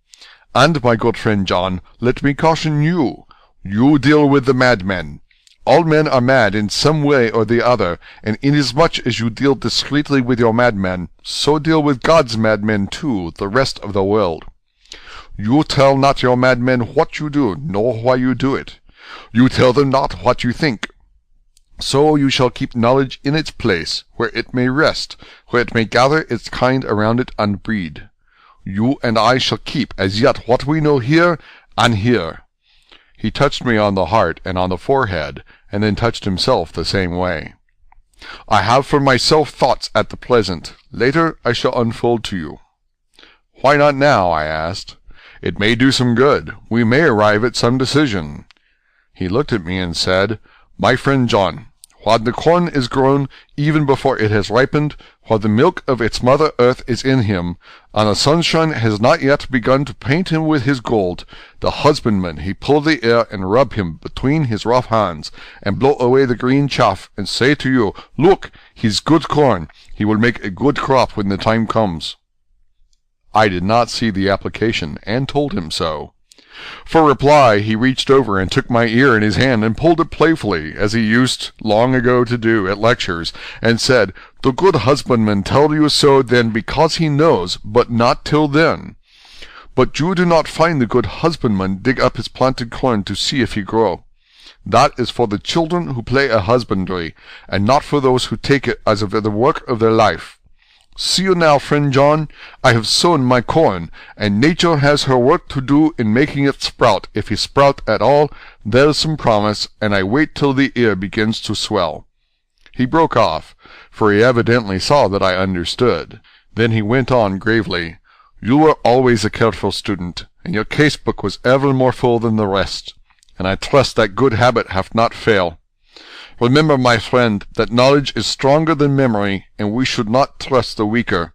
And, my good friend John, let me caution you. You deal with the madmen. All men are mad in some way or the other, and inasmuch as you deal discreetly with your madmen, so deal with God's madmen too, the rest of the world. You tell not your madmen what you do, nor why you do it. You tell them not what you think. So you shall keep knowledge in its place, where it may rest, where it may gather its kind around it and breed. You and I shall keep as yet what we know here and here." He touched me on the heart and on the forehead, and then touched himself the same way. "I have for myself thoughts at the present. Later I shall unfold to you." "Why not now?" I asked. "It may do some good. We may arrive at some decision." He looked at me and said, "My friend John, while the corn is grown even before it has ripened, while the milk of its mother earth is in him, and the sunshine has not yet begun to paint him with his gold, the husbandman he pull the air and rub him between his rough hands, and blow away the green chaff, and say to you, 'Look, he's good corn, he will make a good crop when the time comes.'" I did not see the application, and told him so. For reply, he reached over and took my ear in his hand and pulled it playfully, as he used long ago to do at lectures, and said, "The good husbandman tell you so then because he knows, but not till then. But you do not find the good husbandman dig up his planted corn to see if he grow. That is for the children who play a husbandry, and not for those who take it as of the work of their life. See you now, friend John, I have sown my corn, and nature has her work to do in making it sprout. If it sprout at all, there's some promise, and I wait till the ear begins to swell." He broke off, for he evidently saw that I understood. Then he went on gravely, "You were always a careful student, and your case-book was ever more full than the rest, and I trust that good habit hath not failed. Remember, my friend, that knowledge is stronger than memory, and we should not trust the weaker.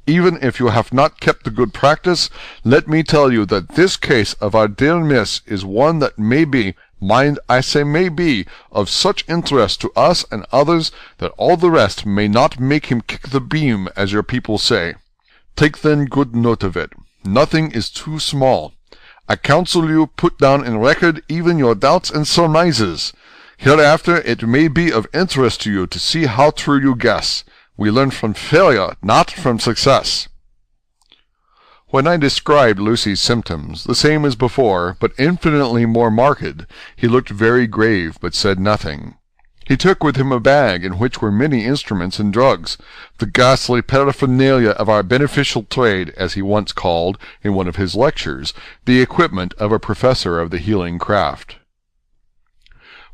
Even if you have not kept the good practice, let me tell you that this case of our dear miss is one that may be, mind, I say may be, of such interest to us and others, that all the rest may not make him kick the beam, as your people say. Take then good note of it. Nothing is too small. I counsel you put down in record even your doubts and surmises. Hereafter it may be of interest to you to see how true you guess. We learn from failure, not from success." When I described Lucy's symptoms, the same as before, but infinitely more marked, he looked very grave, but said nothing. He took with him a bag in which were many instruments and drugs, the ghastly paraphernalia of our beneficial trade, as he once called, in one of his lectures, the equipment of a professor of the healing craft.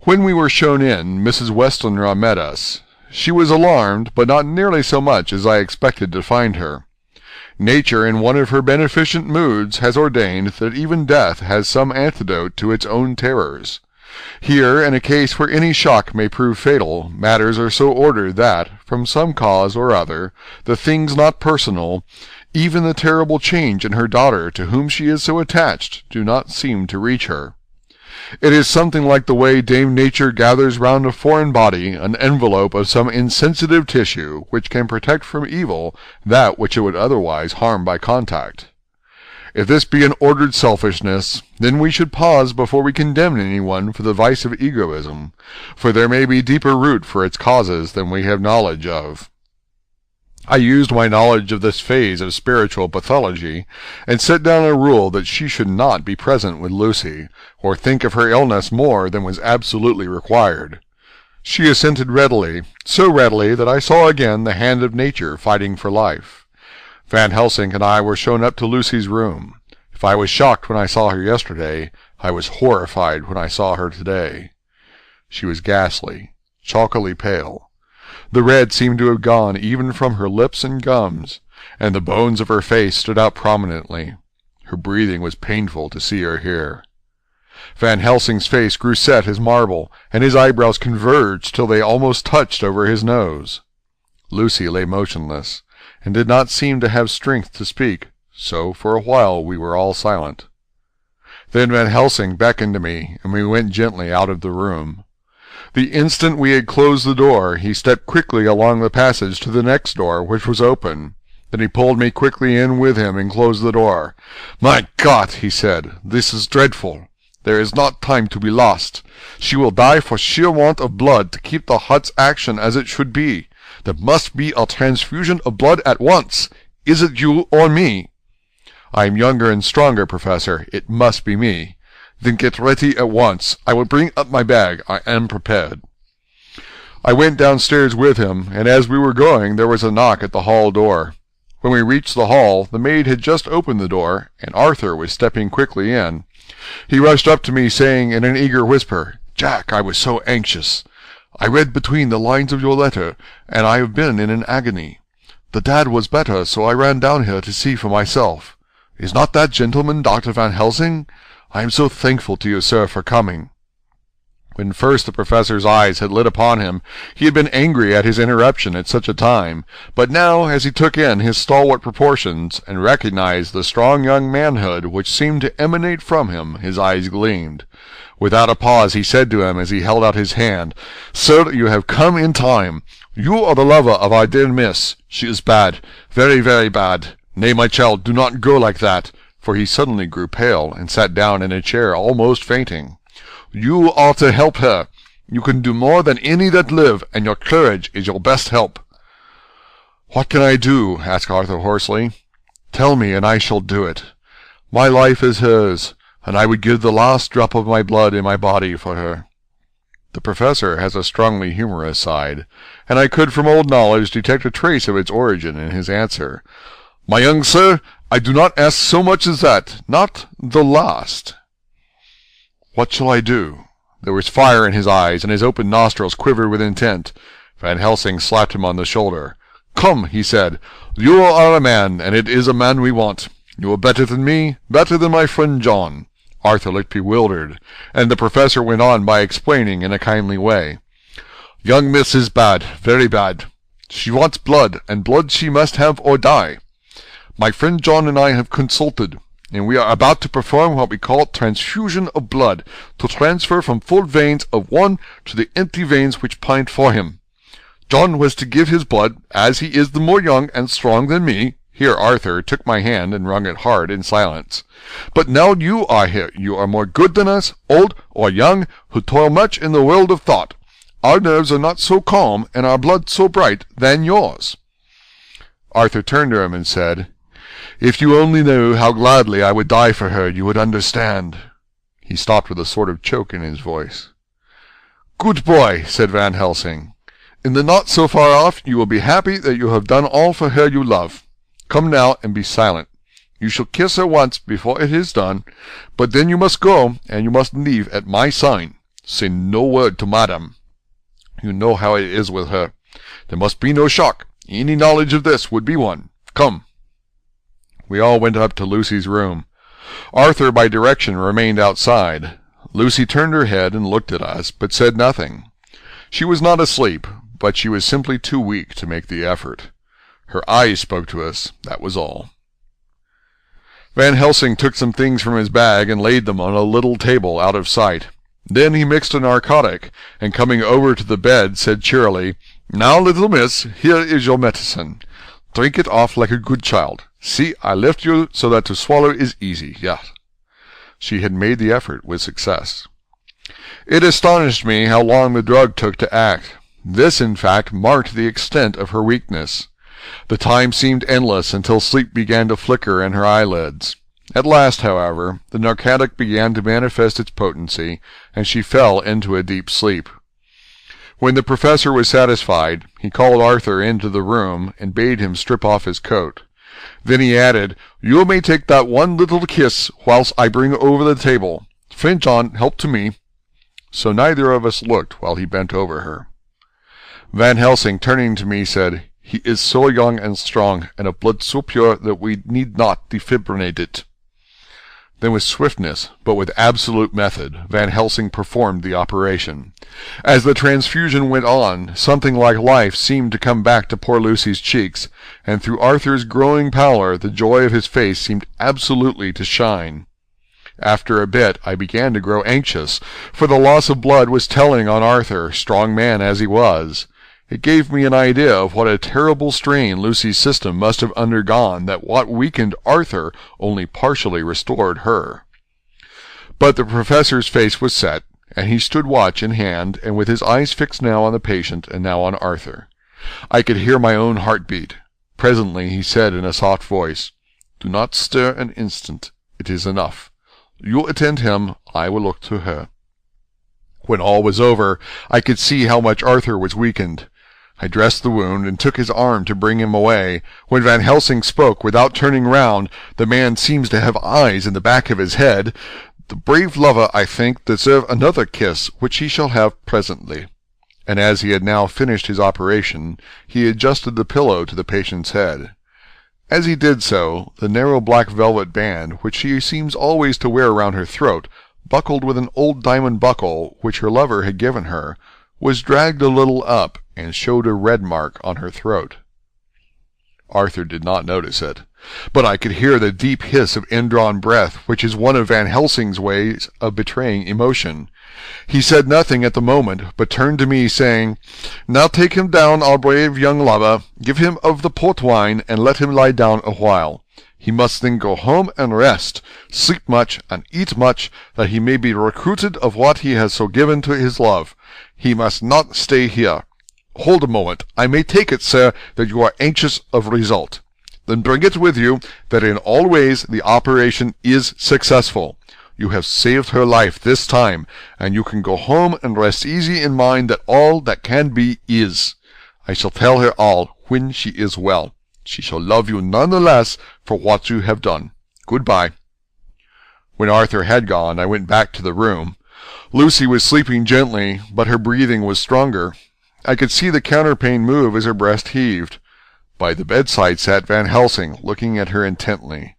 When we were shown in, Mrs. Westenra met us. She was alarmed, but not nearly so much as I expected to find her. Nature, in one of her beneficent moods, has ordained that even death has some antidote to its own terrors. Here, in a case where any shock may prove fatal, matters are so ordered that, from some cause or other, the things not personal, even the terrible change in her daughter to whom she is so attached, do not seem to reach her. It is something like the way Dame Nature gathers round a foreign body an envelope of some insensitive tissue which can protect from evil that which it would otherwise harm by contact. If this be an ordered selfishness, then we should pause before we condemn anyone for the vice of egoism, for there may be deeper root for its causes than we have knowledge of. I used my knowledge of this phase of spiritual pathology, and set down a rule that she should not be present with Lucy, or think of her illness more than was absolutely required. She assented readily, so readily that I saw again the hand of nature fighting for life. Van Helsing and I were shown up to Lucy's room. If I was shocked when I saw her yesterday, I was horrified when I saw her today. She was ghastly, chalkily pale. The red seemed to have gone even from her lips and gums, and the bones of her face stood out prominently. Her breathing was painful to see or hear. Van Helsing's face grew set as marble, and his eyebrows converged till they almost touched over his nose. Lucy lay motionless, and did not seem to have strength to speak, so for a while we were all silent. Then Van Helsing beckoned to me, and we went gently out of the room. The instant we had closed the door, he stepped quickly along the passage to the next door, which was open. Then he pulled me quickly in with him and closed the door. "My God," he said, "this is dreadful. There is not time to be lost. She will die for sheer want of blood to keep the hut's action as it should be. There must be a transfusion of blood at once. Is it you or me?" "I am younger and stronger, Professor. It must be me." "Then get ready at once. I will bring up my bag. I am prepared." I went downstairs with him, and as we were going there was a knock at the hall door. When we reached the hall, the maid had just opened the door, and Arthur was stepping quickly in. He rushed up to me, saying in an eager whisper, "Jack, I was so anxious. I read between the lines of your letter, and I have been in an agony. The dad was better, so I ran down here to see for myself. Is not that gentleman Dr. Van Helsing? I am so thankful to you, sir, for coming." When first the professor's eyes had lit upon him, he had been angry at his interruption at such a time, but now, as he took in his stalwart proportions, and recognized the strong young manhood which seemed to emanate from him, his eyes gleamed. Without a pause he said to him as he held out his hand, "Sir, you have come in time. You are the lover of our dear miss. She is bad, very, very bad. Nay, my child, do not go like that," for he suddenly grew pale, and sat down in a chair almost fainting. "You are to help her. You can do more than any that live, and your courage is your best help." "What can I do?" asked Arthur hoarsely. "Tell me, and I shall do it. My life is hers, and I would give the last drop of my blood in my body for her." The professor has a strongly humorous side, and I could from old knowledge detect a trace of its origin in his answer. "My young sir, I do not ask so much as that, not the last." "What shall I do?" There was fire in his eyes, and his open nostrils quivered with intent. Van Helsing slapped him on the shoulder. "Come," he said, "you are a man, and it is a man we want. You are better than me, better than my friend John." Arthur looked bewildered, and the professor went on by explaining in a kindly way. "Young miss is bad, very bad. She wants blood, and blood she must have or die. My friend John and I have consulted, and we are about to perform what we call transfusion of blood, to transfer from full veins of one to the empty veins which pint for him. John was to give his blood, as he is the more young and strong than me." Here Arthur took my hand and wrung it hard in silence. "But now you are here, you are more good than us, old or young, who toil much in the world of thought. Our nerves are not so calm, and our blood so bright, than yours." Arthur turned to him and said, "If you only knew how gladly I would die for her, you would understand." He stopped with a sort of choke in his voice. "Good boy," said Van Helsing. "In the not so far off, you will be happy that you have done all for her you love. Come now and be silent. You shall kiss her once before it is done, but then you must go, and you must leave at my sign. Say no word to madam. You know how it is with her. There must be no shock. Any knowledge of this would be one. Come." We all went up to Lucy's room. Arthur, by direction, remained outside. Lucy turned her head and looked at us, but said nothing. She was not asleep, but she was simply too weak to make the effort. Her eyes spoke to us, that was all. Van Helsing took some things from his bag and laid them on a little table out of sight. Then he mixed a narcotic, and coming over to the bed, said cheerily, "Now, little miss, here is your medicine. Drink it off like a good child. See, I left you so that to swallow is easy, yes." She had made the effort with success. It astonished me how long the drug took to act. This, in fact, marked the extent of her weakness. The time seemed endless until sleep began to flicker in her eyelids. At last, however, the narcotic began to manifest its potency, and she fell into a deep sleep. When the professor was satisfied, he called Arthur into the room and bade him strip off his coat. Then he added, "You may take that one little kiss whilst I bring over the table. Friend John, help to me." So neither of us looked while he bent over her. Van Helsing, turning to me, said, "He is so young and strong, and of blood so pure that we need not defibrillate it." Then with swiftness, but with absolute method, Van Helsing performed the operation. As the transfusion went on, something like life seemed to come back to poor Lucy's cheeks, and through Arthur's growing pallor the joy of his face seemed absolutely to shine. After a bit I began to grow anxious, for the loss of blood was telling on Arthur, strong man as he was. It gave me an idea of what a terrible strain Lucy's system must have undergone, that what weakened Arthur only partially restored her. But the professor's face was set, and he stood watch in hand, and with his eyes fixed now on the patient and now on Arthur. I could hear my own heart beat. Presently he said in a soft voice, "Do not stir an instant. It is enough. You attend him, I will look to her." When all was over, I could see how much Arthur was weakened. I dressed the wound and took his arm to bring him away. When Van Helsing spoke, without turning round, the man seems to have eyes in the back of his head. "The brave lover, I think, deserve another kiss, which he shall have presently." And as he had now finished his operation, he adjusted the pillow to the patient's head. As he did so, the narrow black velvet band, which she seems always to wear round her throat, buckled with an old diamond buckle which her lover had given her, was dragged a little up, and showed a red mark on her throat. Arthur did not notice it, but I could hear the deep hiss of indrawn breath, which is one of Van Helsing's ways of betraying emotion. He said nothing at the moment, but turned to me, saying, "Now take him down, our brave young lover. Give him of the port wine, and let him lie down a while. He must then go home and rest, sleep much, and eat much, that he may be recruited of what he has so given to his love. He must not stay here. Hold a moment. I may take it, sir, that you are anxious of result. Then bring it with you, that in all ways the operation is successful. You have saved her life this time, and you can go home and rest easy in mind that all that can be is. I shall tell her all when she is well. She shall love you none the less for what you have done. Good-bye." When Arthur had gone, I went back to the room. Lucy was sleeping gently, but her breathing was stronger. I could see the counterpane move as her breast heaved. By the bedside sat Van Helsing, looking at her intently.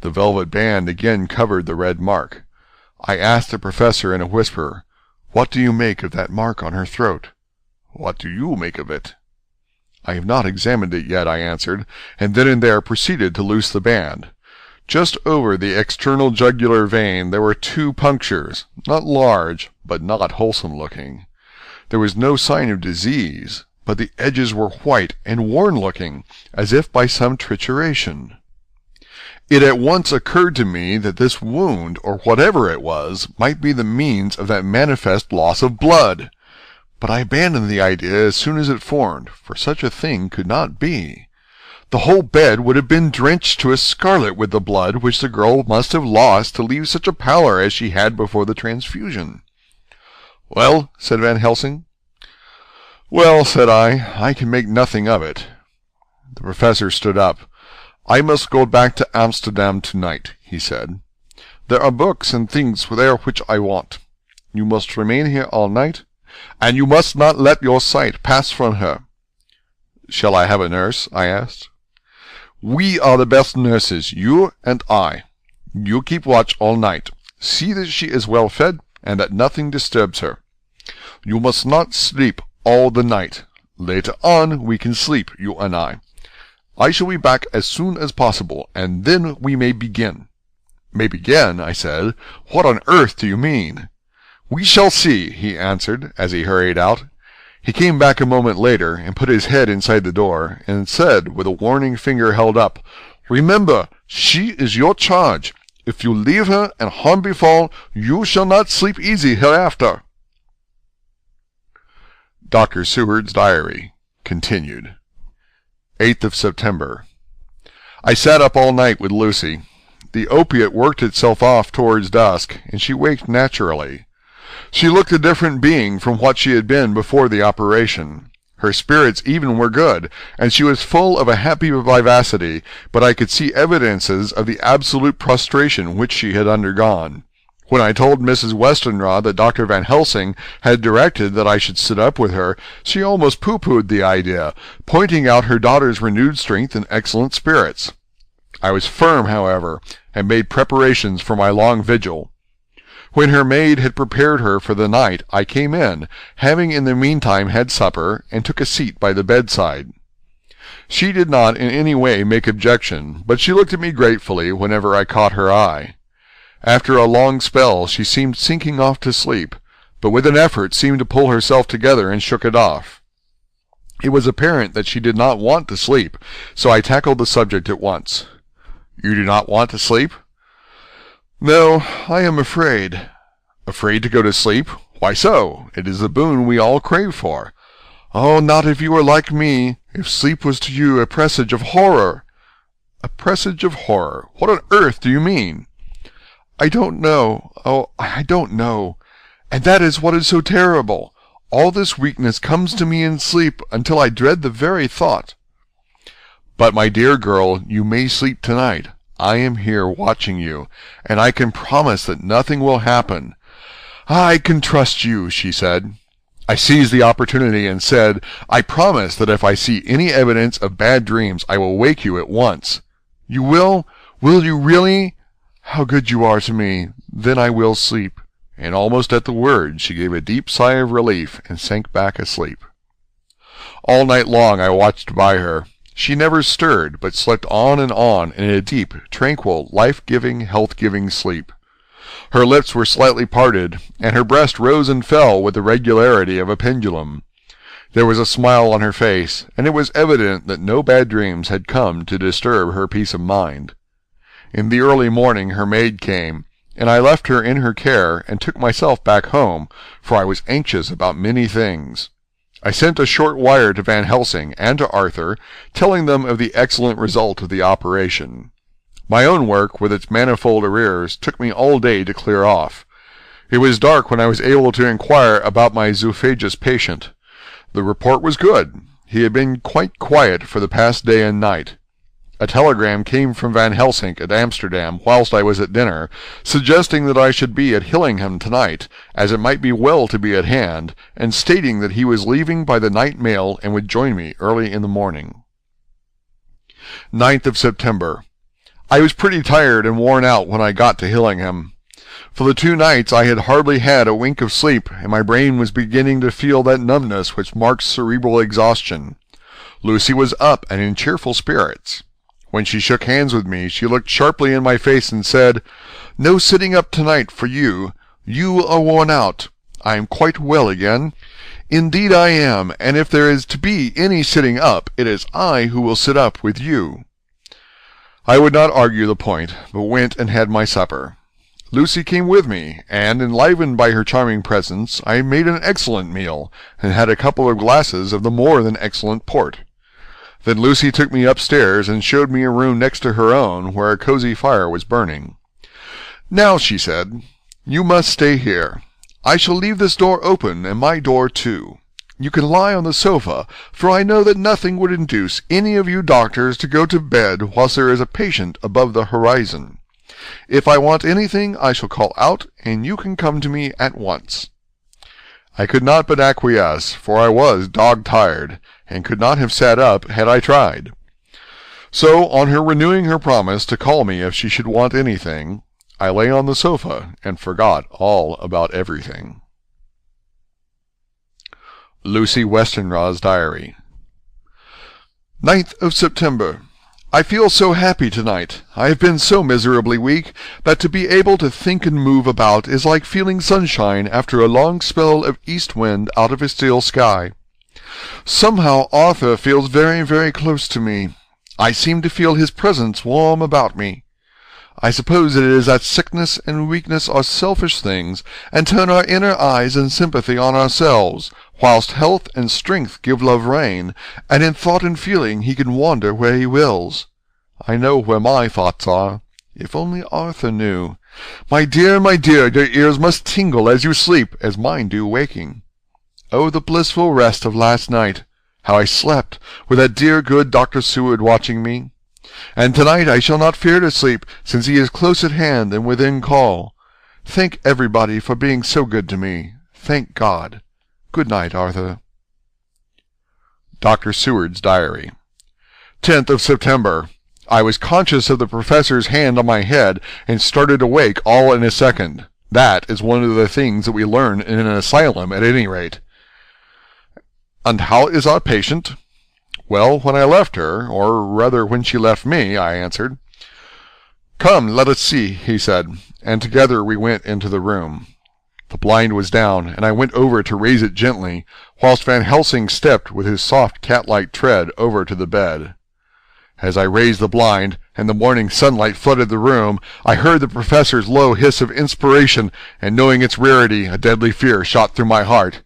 The velvet band again covered the red mark. I asked the professor in a whisper, "What do you make of that mark on her throat?" "What do you make of it?" "I have not examined it yet," I answered, and then and there proceeded to loose the band. Just over the external jugular vein there were 2 punctures, not large, but not wholesome-looking. There was no sign of disease, but the edges were white and worn-looking, as if by some trituration. It at once occurred to me that this wound, or whatever it was, might be the means of that manifest loss of blood. But I abandoned the idea as soon as it formed, for such a thing could not be. The whole bed would have been drenched to a scarlet with the blood which the girl must have lost to leave such a pallor as she had before the transfusion. "Well," said Van Helsing. "Well," said I can make nothing of it." The professor stood up. "I must go back to Amsterdam tonight," he said. "There are books and things there which I want. You must remain here all night, and you must not let your sight pass from her." "Shall I have a nurse?" I asked. "We are the best nurses, you and I. You keep watch all night. See that she is well fed, and that nothing disturbs her. You must not sleep all the night. Later on we can sleep, you and I. I shall be back as soon as possible, and then we may begin." "May begin?" I said. "What on earth do you mean?" "We shall see," he answered, as he hurried out. He came back a moment later, and put his head inside the door, and said, with a warning finger held up, "Remember, she is your charge. If you leave her and harm befall, you shall not sleep easy hereafter." Dr. Seward's Diary continued. 8th of September. I sat up all night with Lucy. The opiate worked itself off towards dusk, and she waked naturally. She looked a different being from what she had been before the operation. Her spirits even were good, and she was full of a happy vivacity, but I could see evidences of the absolute prostration which she had undergone. When I told Mrs. Westenra that Dr. Van Helsing had directed that I should sit up with her, she almost pooh-poohed the idea, pointing out her daughter's renewed strength and excellent spirits. I was firm, however, and made preparations for my long vigil. When her maid had prepared her for the night, I came in, having in the meantime had supper, and took a seat by the bedside. She did not in any way make objection, but she looked at me gratefully whenever I caught her eye. After a long spell she seemed sinking off to sleep, but with an effort seemed to pull herself together and shook it off. It was apparent that she did not want to sleep, so I tackled the subject at once. "You do not want to sleep?" "No, I am afraid." "Afraid to go to sleep? Why so? It is the boon we all crave for." "Oh, not if you were like me. If sleep was to you a presage of horror." "A presage of horror? What on earth do you mean?" "I don't know. Oh, I don't know. And that is what is so terrible. All this weakness comes to me in sleep until I dread the very thought." "But, my dear girl, you may sleep tonight. I am here watching you, and I can promise that nothing will happen." "I can trust you," she said. I seized the opportunity and said, "I promise that if I see any evidence of bad dreams, I will wake you at once." "You will? Will you really? How good you are to me. Then I will sleep." And almost at the word she gave a deep sigh of relief and sank back asleep. All night long I watched by her. She never stirred, but slept on in a deep, tranquil, life-giving, health-giving sleep. Her lips were slightly parted, and her breast rose and fell with the regularity of a pendulum. There was a smile on her face, and it was evident that no bad dreams had come to disturb her peace of mind. In the early morning her maid came, and I left her in her care and took myself back home, for I was anxious about many things. I sent a short wire to Van Helsing and to Arthur, telling them of the excellent result of the operation. My own work, with its manifold arrears, took me all day to clear off. It was dark when I was able to inquire about my zoophagous patient. The report was good. He had been quite quiet for the past day and night. A telegram came from Van Helsing at Amsterdam whilst I was at dinner, suggesting that I should be at Hillingham tonight, as it might be well to be at hand, and stating that he was leaving by the night mail and would join me early in the morning. 9th of September. I was pretty tired and worn out when I got to Hillingham. For the 2 nights I had hardly had a wink of sleep, and my brain was beginning to feel that numbness which marks cerebral exhaustion. Lucy was up and in cheerful spirits. When she shook hands with me, she looked sharply in my face and said, "No sitting up tonight for you. You are worn out. I am quite well again. Indeed I am, and if there is to be any sitting up, it is I who will sit up with you." I would not argue the point, but went and had my supper. Lucy came with me, and, enlivened by her charming presence, I made an excellent meal, and had a couple of glasses of the more than excellent port. Then Lucy took me upstairs and showed me a room next to her own, where a cosy fire was burning. "Now," she said, "you must stay here. I shall leave this door open, and my door too. You can lie on the sofa, for I know that nothing would induce any of you doctors to go to bed whilst there is a patient above the horizon. If I want anything, I shall call out, and you can come to me at once." I could not but acquiesce, for I was dog-tired, and could not have sat up had I tried. So, on her renewing her promise to call me if she should want anything, I lay on the sofa and forgot all about everything. Lucy Westenra's Diary. 9th of September. I feel so happy tonight. I have been so miserably weak that to be able to think and move about is like feeling sunshine after a long spell of east wind out of a still sky. Somehow Arthur feels very, very close to me. I seem to feel his presence warm about me. I suppose it is that sickness and weakness are selfish things, and turn our inner eyes and sympathy on ourselves, whilst health and strength give love rein, and in thought and feeling he can wander where he wills. I know where my thoughts are. If only Arthur knew. My dear, your ears must tingle as you sleep, as mine do waking. Oh, the blissful rest of last night! How I slept, with that dear good Dr. Seward watching me! And tonight I shall not fear to sleep, since he is close at hand and within call. Thank everybody for being so good to me. Thank God. Good night, Arthur. Dr. Seward's Diary. 10th of September. I was conscious of the professor's hand on my head, and started awake all in a second. That is one of the things that we learn in an asylum, at any rate. And how is our patient? Well, when I left her, or rather when she left me, I answered. Come, let us see, he said, and together we went into the room. The blind was down, and I went over to raise it gently, whilst Van Helsing stepped with his soft cat-like tread over to the bed. As I raised the blind, and the morning sunlight flooded the room, I heard the professor's low hiss of inspiration, and knowing its rarity, a deadly fear shot through my heart.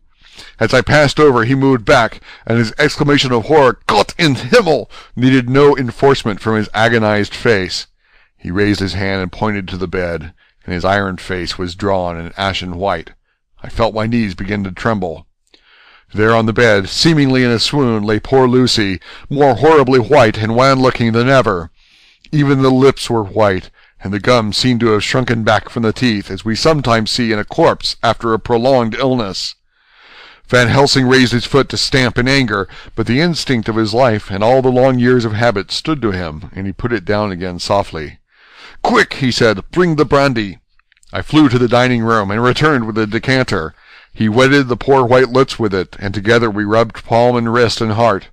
As I passed over, he moved back, and his exclamation of horror, Gott in Himmel, needed no enforcement from his agonized face. He raised his hand and pointed to the bed, and his iron face was drawn and ashen white. I felt my knees begin to tremble. There on the bed, seemingly in a swoon, lay poor Lucy, more horribly white and wan-looking than ever. Even the lips were white, and the gums seemed to have shrunken back from the teeth, as we sometimes see in a corpse after a prolonged illness. Van Helsing raised his foot to stamp in anger, but the instinct of his life and all the long years of habit stood to him, and he put it down again softly. "Quick," he said, "bring the brandy." I flew to the dining-room, and returned with a decanter. He wetted the poor white lips with it, and together we rubbed palm and wrist and heart.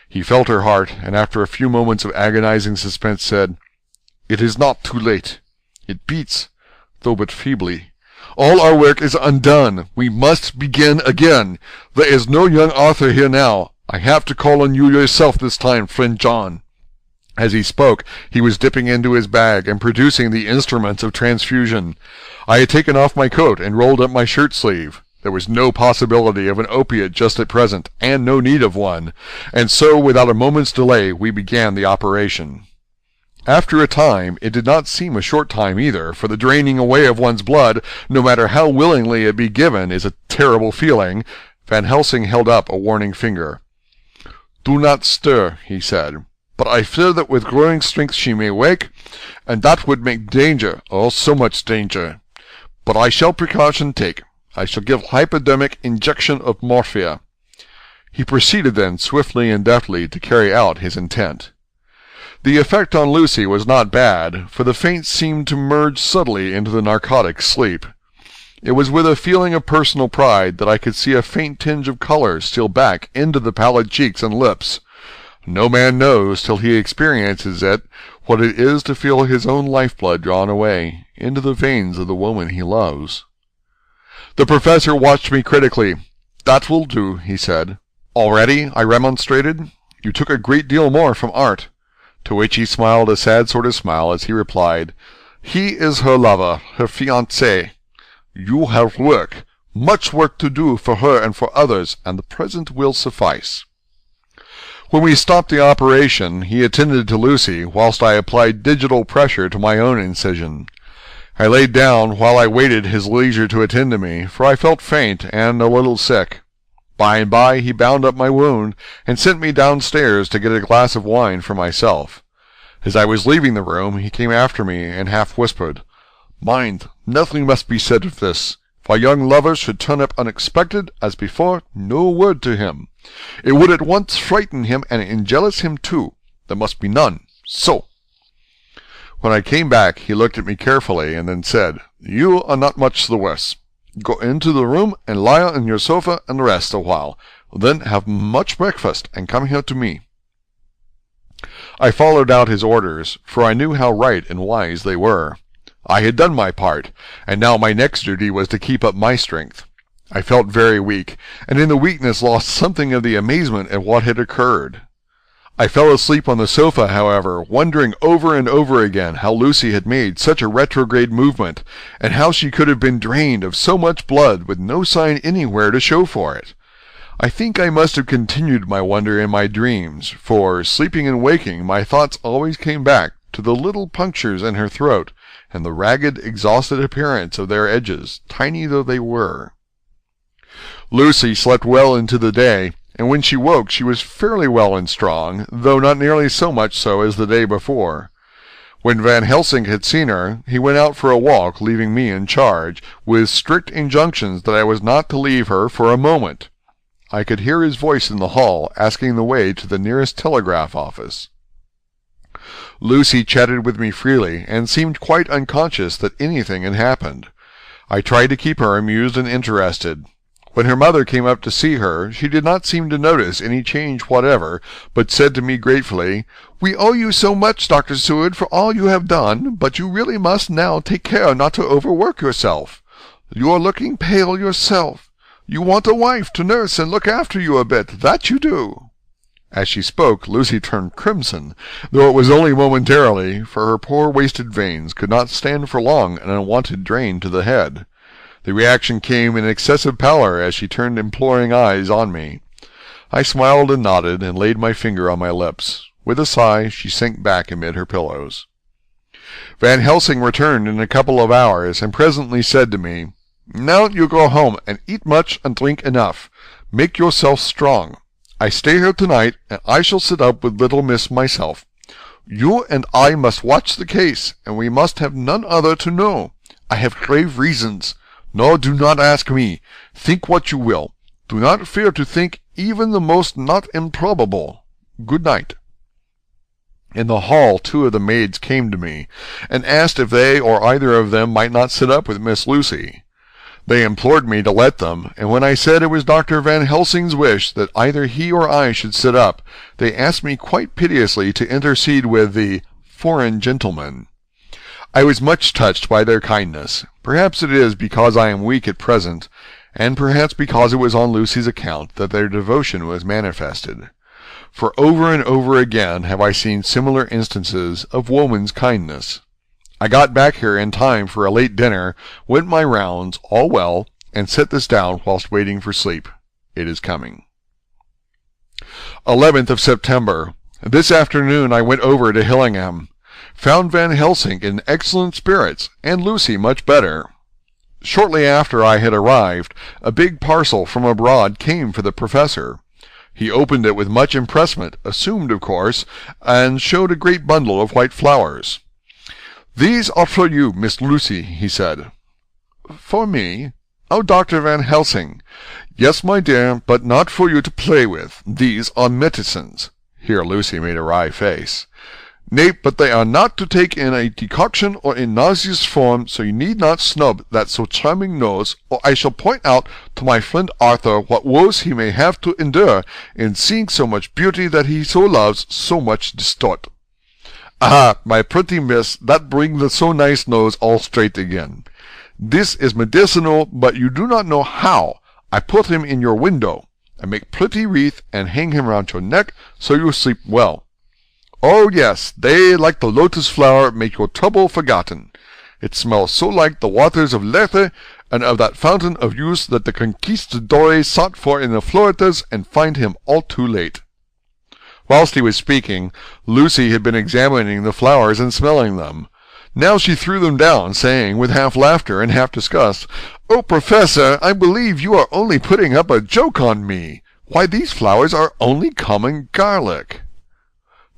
He felt her heart, and after a few moments of agonizing suspense said, "It is not too late. It beats, though but feebly. All our work is undone. We must begin again. There is no young Arthur here now. I have to call on you yourself this time, friend John." As he spoke, he was dipping into his bag and producing the instruments of transfusion. I had taken off my coat and rolled up my shirt-sleeve. There was no possibility of an opiate just at present, and no need of one, and so without a moment's delay we began the operation. After a time, it did not seem a short time either, for the draining away of one's blood, no matter how willingly it be given, is a terrible feeling. Van Helsing held up a warning finger. "Do not stir," he said, "but I fear that with growing strength she may wake, and that would make danger, oh, so much danger. But I shall precaution take. I shall give hypodermic injection of morphia." He proceeded then swiftly and deftly to carry out his intent. The effect on Lucy was not bad, for the faint seemed to merge subtly into the narcotic sleep. It was with a feeling of personal pride that I could see a faint tinge of color steal back into the pallid cheeks and lips. No man knows, till he experiences it, what it is to feel his own lifeblood drawn away into the veins of the woman he loves. The professor watched me critically. "That will do," he said. "Already?" I remonstrated. "You took a great deal more from art." To which he smiled a sad sort of smile as he replied, "He is her lover, her fiancé. You have work, much work to do for her and for others, and the present will suffice." When we stopped the operation, he attended to Lucy, whilst I applied digital pressure to my own incision. I laid down while I waited his leisure to attend to me, for I felt faint and a little sick. By and by he bound up my wound, and sent me downstairs to get a glass of wine for myself. As I was leaving the room, he came after me, and half whispered, "Mind, nothing must be said of this. If our young lover should turn up unexpected, as before, no word to him. It would at once frighten him and enjealous him too. There must be none. So." When I came back, he looked at me carefully and then said, "You are not much the worse. Go into the room and lie on your sofa and rest a while. Then have much breakfast and come here to me." I followed out his orders, for I knew how right and wise they were. I had done my part, and now my next duty was to keep up my strength. I felt very weak, and in the weakness lost something of the amazement at what had occurred. I fell asleep on the sofa, however, wondering over and over again how Lucy had made such a retrograde movement, and how she could have been drained of so much blood with no sign anywhere to show for it. I think I must have continued my wonder in my dreams, for, sleeping and waking, my thoughts always came back to the little punctures in her throat, and the ragged, exhausted appearance of their edges, tiny though they were. Lucy slept well into the day, and when she woke she was fairly well and strong, though not nearly so much so as the day before. When Van Helsing had seen her, he went out for a walk, leaving me in charge, with strict injunctions that I was not to leave her for a moment. I could hear his voice in the hall, asking the way to the nearest telegraph office. Lucy chatted with me freely, and seemed quite unconscious that anything had happened. I tried to keep her amused and interested. When her mother came up to see her, she did not seem to notice any change whatever, but said to me gratefully, "We owe you so much, Dr. Seward, for all you have done, but you really must now take care not to overwork yourself. You are looking pale yourself. You want a wife to nurse and look after you a bit, that you do." As she spoke, Lucy turned crimson, though it was only momentarily, for her poor wasted veins could not stand for long an unwanted drain to the head. The reaction came in excessive pallor as she turned imploring eyes on me. I smiled and nodded, and laid my finger on my lips. With a sigh, she sank back amid her pillows. Van Helsing returned in a couple of hours, and presently said to me, "Now you go home, and eat much and drink enough. Make yourself strong. I stay here tonight, and I shall sit up with little miss myself. You and I must watch the case, and we must have none other to know. I have grave reasons. No, do not ask me. Think what you will. Do not fear to think even the most not improbable. Good night." In the hall 2 of the maids came to me, and asked if they or either of them might not sit up with Miss Lucy. They implored me to let them, and when I said it was Dr. Van Helsing's wish that either he or I should sit up, they asked me quite piteously to intercede with the "foreign gentleman." I was much touched by their kindness. Perhaps it is because I am weak at present, and perhaps because it was on Lucy's account that their devotion was manifested. For over and over again have I seen similar instances of woman's kindness. I got back here in time for a late dinner, went my rounds, all well, and set this down whilst waiting for sleep. It is coming. 11th of September. This afternoon I went over to Hillingham. Found Van Helsing in excellent spirits, and Lucy much better. Shortly after I had arrived, a big parcel from abroad came for the professor. He opened it with much impressment, assumed of course, and showed a great bundle of white flowers. "These are for you, Miss Lucy," he said. "For me? Oh, Dr. Van Helsing." "Yes, my dear, but not for you to play with. These are medicines." Here Lucy made a wry face. "Nay, but they are not to take in a decoction or in nauseous form, so you need not snub that so charming nose, or I shall point out to my friend Arthur what woes he may have to endure in seeing so much beauty that he so loves so much distort. Ah, my pretty miss, that bring the so nice nose all straight again. This is medicinal, but you do not know how. I put him in your window. I make pretty wreath and hang him round your neck, so you sleep well. Oh, yes, they, like the lotus flower, make your trouble forgotten. It smells so like the waters of Lethe, and of that fountain of youth that the conquistadores sought for in the Floridas, and find him all too late." Whilst he was speaking, Lucy had been examining the flowers and smelling them. Now she threw them down, saying, with half laughter and half disgust, "Oh, Professor, I believe you are only putting up a joke on me. Why, these flowers are only common garlic."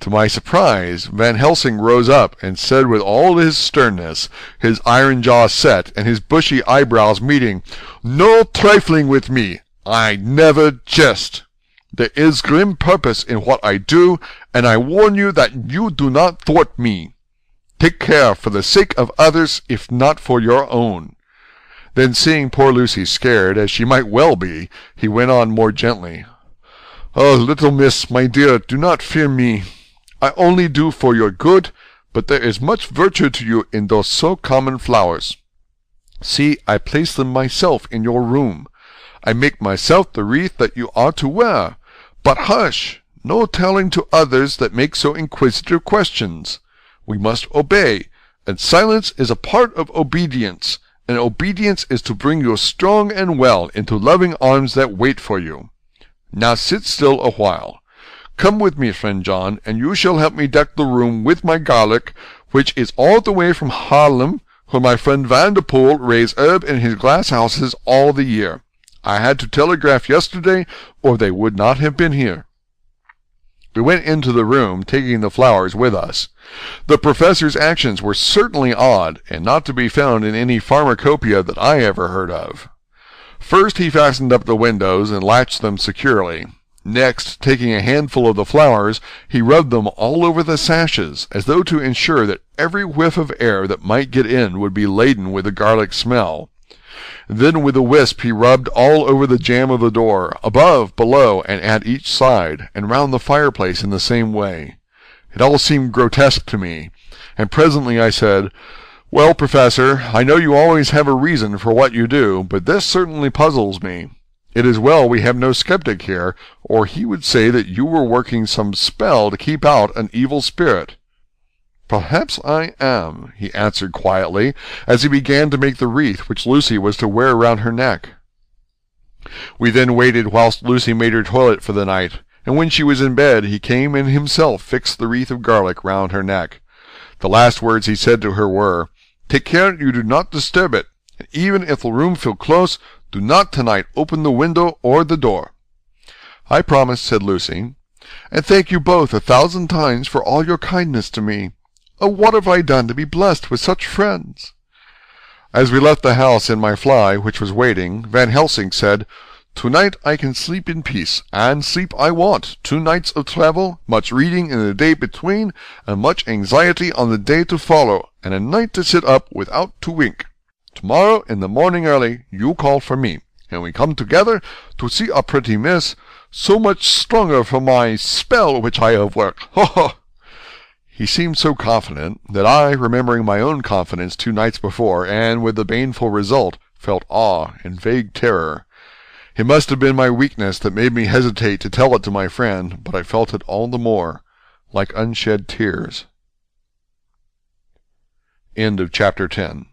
To my surprise, Van Helsing rose up and said with all his sternness, his iron jaw set, and his bushy eyebrows meeting, "No trifling with me. I never jest. There is grim purpose in what I do, and I warn you that you do not thwart me. Take care for the sake of others, if not for your own." Then, seeing poor Lucy scared, as she might well be, he went on more gently. "Oh, little miss, my dear, do not fear me. I only do for your good, but there is much virtue to you in those so common flowers. See, I place them myself in your room. I make myself the wreath that you are to wear. But hush! No telling to others that make so inquisitive questions. We must obey, and silence is a part of obedience, and obedience is to bring you strong and well into loving arms that wait for you. Now sit still a while. Come with me, friend John, and you shall help me deck the room with my garlic, which is all the way from Haarlem, where my friend Van der Poel raised herb in his glass houses all the year. I had to telegraph yesterday, or they would not have been here." We went into the room, taking the flowers with us. The professor's actions were certainly odd, and not to be found in any pharmacopoeia that I ever heard of. First he fastened up the windows and latched them securely. Next, taking a handful of the flowers, he rubbed them all over the sashes, as though to ensure that every whiff of air that might get in would be laden with the garlic smell. Then with a wisp he rubbed all over the jamb of the door, above, below, and at each side, and round the fireplace in the same way. It all seemed grotesque to me, and presently I said, "Well, Professor, I know you always have a reason for what you do, but this certainly puzzles me. It is well we have no skeptic here, or he would say that you were working some spell to keep out an evil spirit." "Perhaps I am," he answered quietly, as he began to make the wreath which Lucy was to wear round her neck. We then waited whilst Lucy made her toilet for the night, and when she was in bed he came and himself fixed the wreath of garlic round her neck. The last words he said to her were, "Take care you do not disturb it, and even if the room feel close, do not tonight open the window or the door." "I promise," said Lucy. "And thank you both 1,000 times for all your kindness to me. Oh, what have I done to be blessed with such friends?" As we left the house in my fly, which was waiting, Van Helsing said, "Tonight I can sleep in peace, and sleep I want. 2 nights of travel, much reading in the day between, and much anxiety on the day to follow, and a night to sit up without to wink. Tomorrow in the morning early you call for me, and we come together to see a pretty miss, so much stronger for my spell which I have worked. Ho, ho!" He seemed so confident that I, remembering my own confidence 2 nights before, and with the baneful result, felt awe and vague terror. It must have been my weakness that made me hesitate to tell it to my friend, but I felt it all the more, like unshed tears. End of chapter 10.